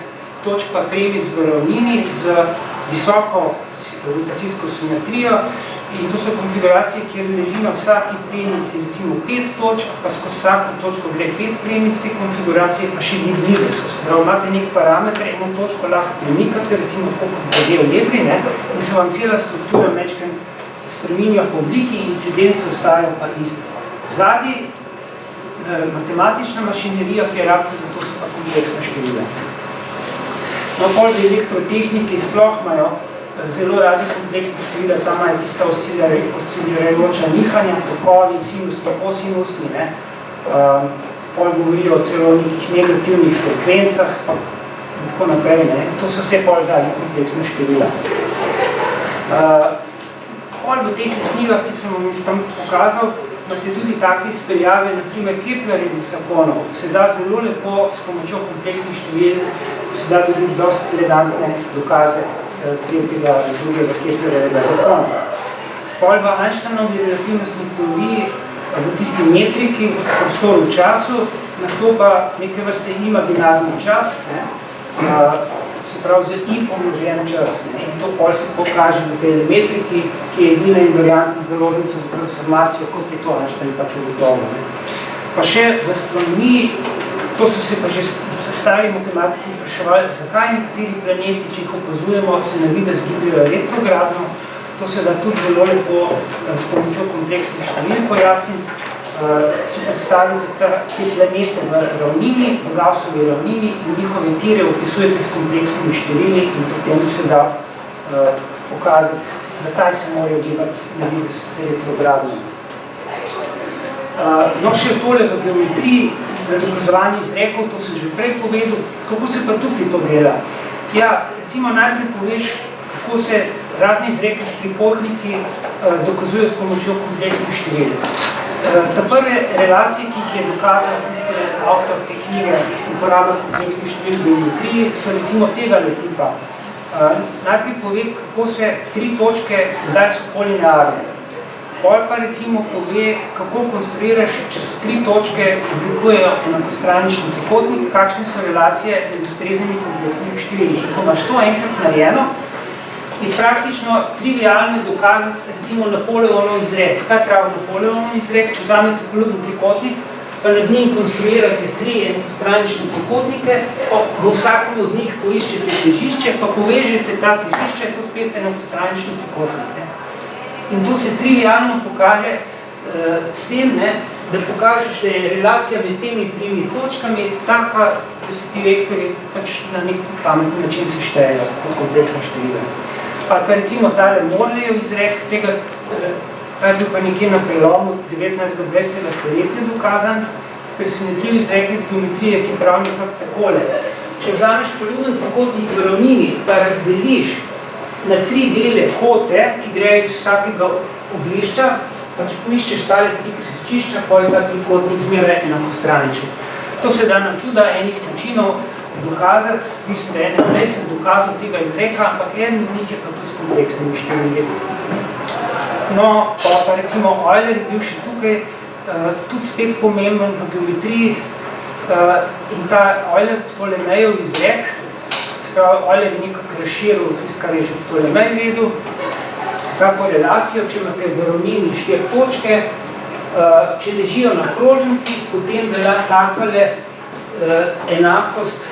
točk pa premic v ravnini z visoko rotacijsko simetrijo. In to so konfiguracije, kjer leži na vsaki premici recimo 5 točk, pa skozi vsako točko gre 5 premic te konfiguracije, pa še gibljive so. Prav, imate nek parameter, eno točko lahko premikate, recimo tako kot v algebri, ne, in se vam cela struktura mečken spreminja po obliki in incidence ostajajo pa iste. Zadnji matematična mašinerija, ki je rabite, zato so pa kompleksna števila. No, pol v elektrotehniki sploh imajo zelo radi kompleksne števila, tam imajo tista oscilirajoča nihanja, tokovi, sinusni, kosinusni, ne. Pol govorijo celo o nekih negativnih frekvencah, pa tako naprej, ne. To so vse pol zadnje kompleksne števila. Pol v teh knjigah, ki sem vam tam pokazal, imate tudi take izpeljave, naprimer Keplerjevih zakonov. Se da zelo lepo s pomočjo kompleksnih števil, se da tudi dosti elegantne dokaze tretjega in drugega Keplerjevega zakona. Pol v Einsteinovi relativnostni teoriji, v tisti metriki, v prostoru v času, nastopa neke vrste imaginarni čas, ne? Se pravi za I pomnožen čas. Ne? In to pol se pokaže v tej metriki, ki je edina invariantna za Lorentzovo transformacijo, kot je to Einstein pač ugotovil. Pa še v astronomiji, to so se pa že stari matematiki vpraševali, zakaj nekateri planeti, če jih opazujemo, se na videz gibljajo retrogradno. To se da tudi zelo lepo s pomočjo kompleksnih števil pojasniti. Si predstavite te planete v ravnini, v Gaussovi ravnini in njihove tire opisujete s kompleksnimi števili in potem se da pokazati, zakaj se morajo gibati na videz retrogradno. No, še tole v geometriji, za dokazovanje izrekov, to se že prej povedal, kako se pa tukaj to dela. Ja, recimo najprej poveš, kako se razni izreki s trikotniki dokazujejo s pomočjo kompleksnih števil. Ta prve relacije, ki jih je dokazal tisti avtor te knjige uporaba kompleksnih števil v geometriji, so recimo tega tipa. Najprej pove, kako se tri točke, kdaj so polinearne. Pol pa recimo pove, kako konstruiraš, če so tri točke, oblikujejo enakostranični trikotnik, kakšne so relacije med ustreznimi kompleksnimi števili. In ko imaš to enkrat narejeno, je praktično trivialno dokazati recimo Napoleonov izrek. Kaj pravi Napoleonov izrek? Če vzamete poljuben trikotnik, pa nad njim konstruirate tri enakostranične trikotnike, v vsakem od njih poiščete težišče, pa povežete ta težišče, to spet enakostranični trikotnik. In to se trivialno pokaže s tem, ne, da pokažeš, da je relacija med temi tremi točkami taka, da se ti vektori pač na nek pametni način se štejejo kot kompleksna števila. Pa recimo tale Morleyjev izrek, tega, ta je bil pa nekje na prelomu 19. stoletja dokazan, presenetljiv izrek iz geometrije, ki pravi nekako takole. Če vzameš poljuben trikotnik v ravnini, pa razdeliš na tri dele kote, ki grejo iz vsakega oglišča, pa če poiščeš tale tri presečišča, pa je ta trikotnik zmeraj enakostraničen. To se da na čuda enih načinov dokazati, mislim, da ene prej sem dokazal tega izreka, ampak en od njih je pa tudi s kompleksnimi števili. No, pa recimo Euler je bil še tukaj, tudi spet pomemben v geometriji in ta Euler-Ptolemejev izrek, Euler je nekako razširil tisto, kar je že Ptolemej vedel, ta korelacijo, če imate v ravnini 4 točke, če ležijo na krožnici, potem velja takale enakost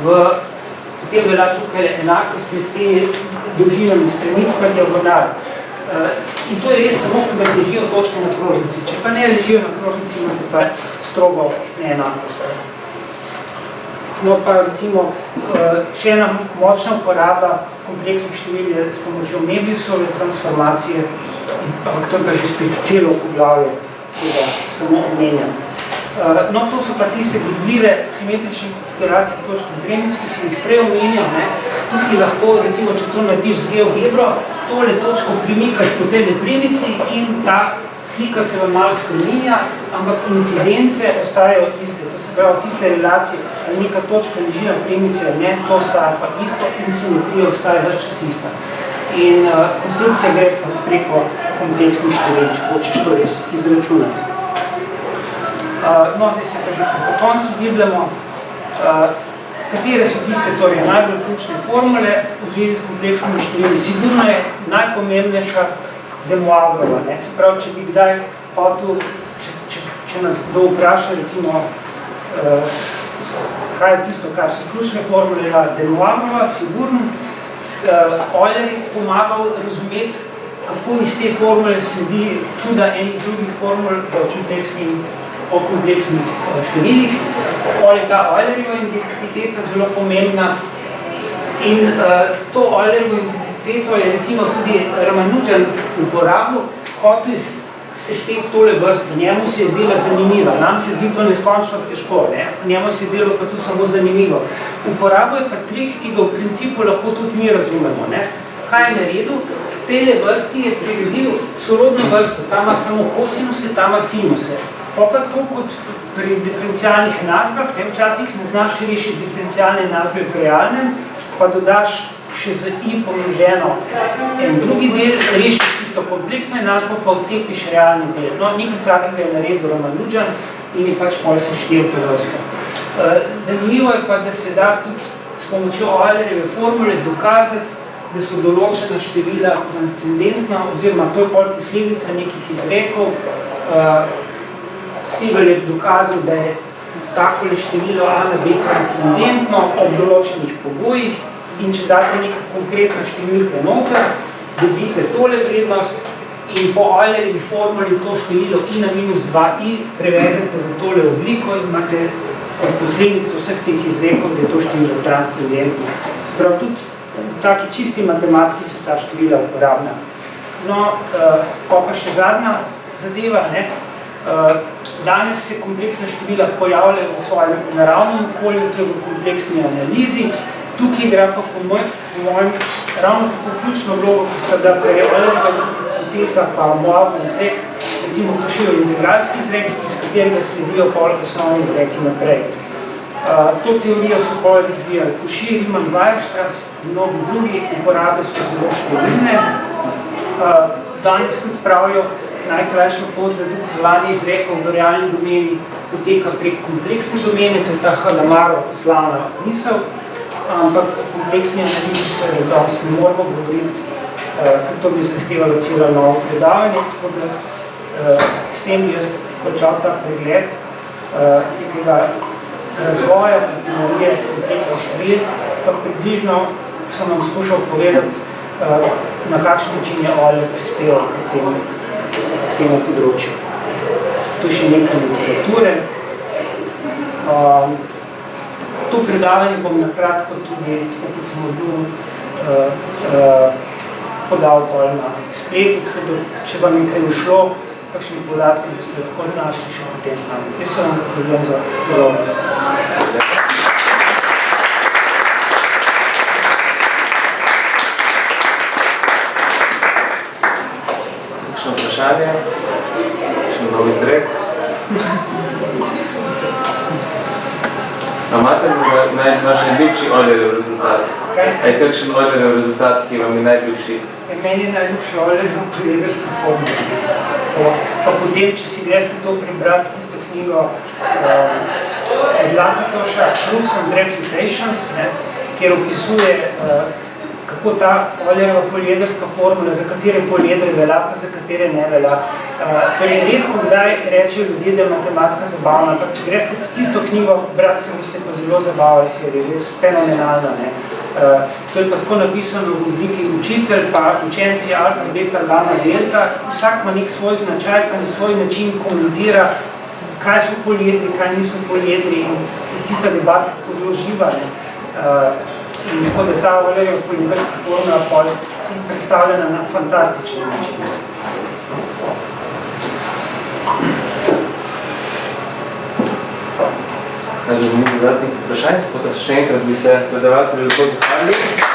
potem velja tukaj enakost med temi dolžinami stranic pa diagonal. In to je res samo, da ležijo točke na krožnici. Če pa ne ležijo na krožnici, imate pa strogo neenakost. No pa recimo še ena močna uporaba kompleksnih števil je s pomočjo Möbiusove transformacije, ampak to je pa že spet celo poglavje tega samo omenjam. No, to so pa tiste godljive simetrične konfiguracije točke premic, ki sem jih prej omenjal. Tukaj lahko, recimo, če to narediš z GeoGebro, tole točko premikaš po tele premici in ta slika se vam malo spreminja, ampak incidence ostajajo iste. To se pravi, tiste relacije, ali neka točka leži na premici, ne, to ostaja pa isto in simetrija ostaja več čas ista. In konstrukcija gre preko kompleksnih številk, če hočeš to res izračunati. No, zdaj se pa že po koncu gibljamo, katere so tiste torej najbolj ključne formule v zvezi s kompleksnimi številkami. Sigurno je najpomembnejša de Moivrova. Se pravi, če bi kdaj hotel, če nas kdo vpraša, recimo, kaj je tisto, kar so ključne formule, de Moivrova, sigurno, Euler je pomagal razumeti, kako iz te formule sledi čuda enih drugih formul o kompleksnih številih. Je ta Eulerjeva identiteta zelo pomembna in to Eulerjevo identiteto je recimo tudi Ramanujan uporabil, hotel sešteti tole vrsto. Njemu se je zdela zanimiva, nam se zdi to neskončno težko, njemu se je zdelo pa to samo zanimivo. Uporabil je pa trik, ki ga v principu lahko tudi mi razumemo. Kaj je naredil? Tele vrsti je priredil sorodno vrsto, ta ima samo kosinuse, ta ima sinuse. Pa tako kot pri diferencialnih enačbah, včasih ne znaš rešiti diferencialne enačbe v realnem, pa dodaš še z i pomnoženo en drugi del, rešiš tisto kompleksno enačbo, pa odcepiš realni del. No, nekaj takega je naredil Ramanujan in je pač pol seštel to vrsto. Zanimivo je pa, da se da tudi s pomočjo Eulerjeve formule dokazati, da so določena števila transcendentna, oziroma to je pol posledica nekih izrekov. Siebel je dokazal, da je takole število A na B transcendentno ob določenih pogojih in če date neka konkretna številka noter, dobite tole vrednost in po Eulerjevi formuli to število I na minus 2i prevedete v tole obliko in imate posledico vseh teh izrekov, da je to število transcendentno. Sprav tudi v taki čisti matematiki so ta števila uporabna. No, pa še zadnja zadeva, danes se kompleksna števila pojavljajo v svojem naravnem okolju, to je v kompleksni analizi. Tukaj igra pa po mojem ravno tako ključno vlogo, ko sta da prej Eulerjeva identiteta pa Moivrov izrek, recimo Cauchyjev integralski izrek, iz katerega sledijo pol osnovni izreki naprej. To teorijo so pol razvijali Cauchy, Riemann, Weierstrass in mnogi drugi, uporabe so zelo številne. Danes tudi pravijo, najkrajša pot za dokazovanje izrekov v realni domeni poteka prek kompleksne domene, to je ta Hadamarov slavna misel, ampak o kompleksni analizi se danes ne moramo govoriti, ker to bi zahtevalo celo novo predavanje, tako da s tem bi jaz počal ta pregled tega razvoja, teorije kompleksnih števil, pa približno sem vam skušal povedati, na kakšen način je Euler prispeval k temu področju. Tu je še nekaj literature. To predavanje bom nakratko tudi, tako kot sem podal na spletu, tako da če vam je kaj ušlo, kakšni podatki boste lahko našli še potem tam. Jaz se vam zahvaljujem za pozornost. Kakšno vprašanje? Še nov izrek? Imate vaš najljubši Eulerjev rezultat? Je kakšen Eulerjev rezultat, ki vam je najljubši? Meni je najljubši Eulerjev poliedrska formula. Pa potem, če si greste to prebrati, tisto knjigo Lakatoša, Proofs and Refutations, kjer opisuje, kako ta Eulerjeva poliedrska formula, za katere poliedre velja, pa za katere ne velja. Torej, redko kdaj rečejo ljudje, da je matematika zabavna, ampak če greste tisto knjigo brati, se boste pa zelo zabavali, ker je res fenomenalna. To je pa tako napisano v obliki učitelj, pa učenci alfa, beta, gamma, delta. Vsak ima nek svoj značaj, pa na svoj način komentira, kaj so poliedri, kaj niso poliedri in tista debata tako zelo živa. In tako da ta Eulerjeva poliedrska formula je predstavljena na fantastičen način. Kaže, ni dodatnih vprašanj, tako da še enkrat bi se predavatelju lepo zahvalili.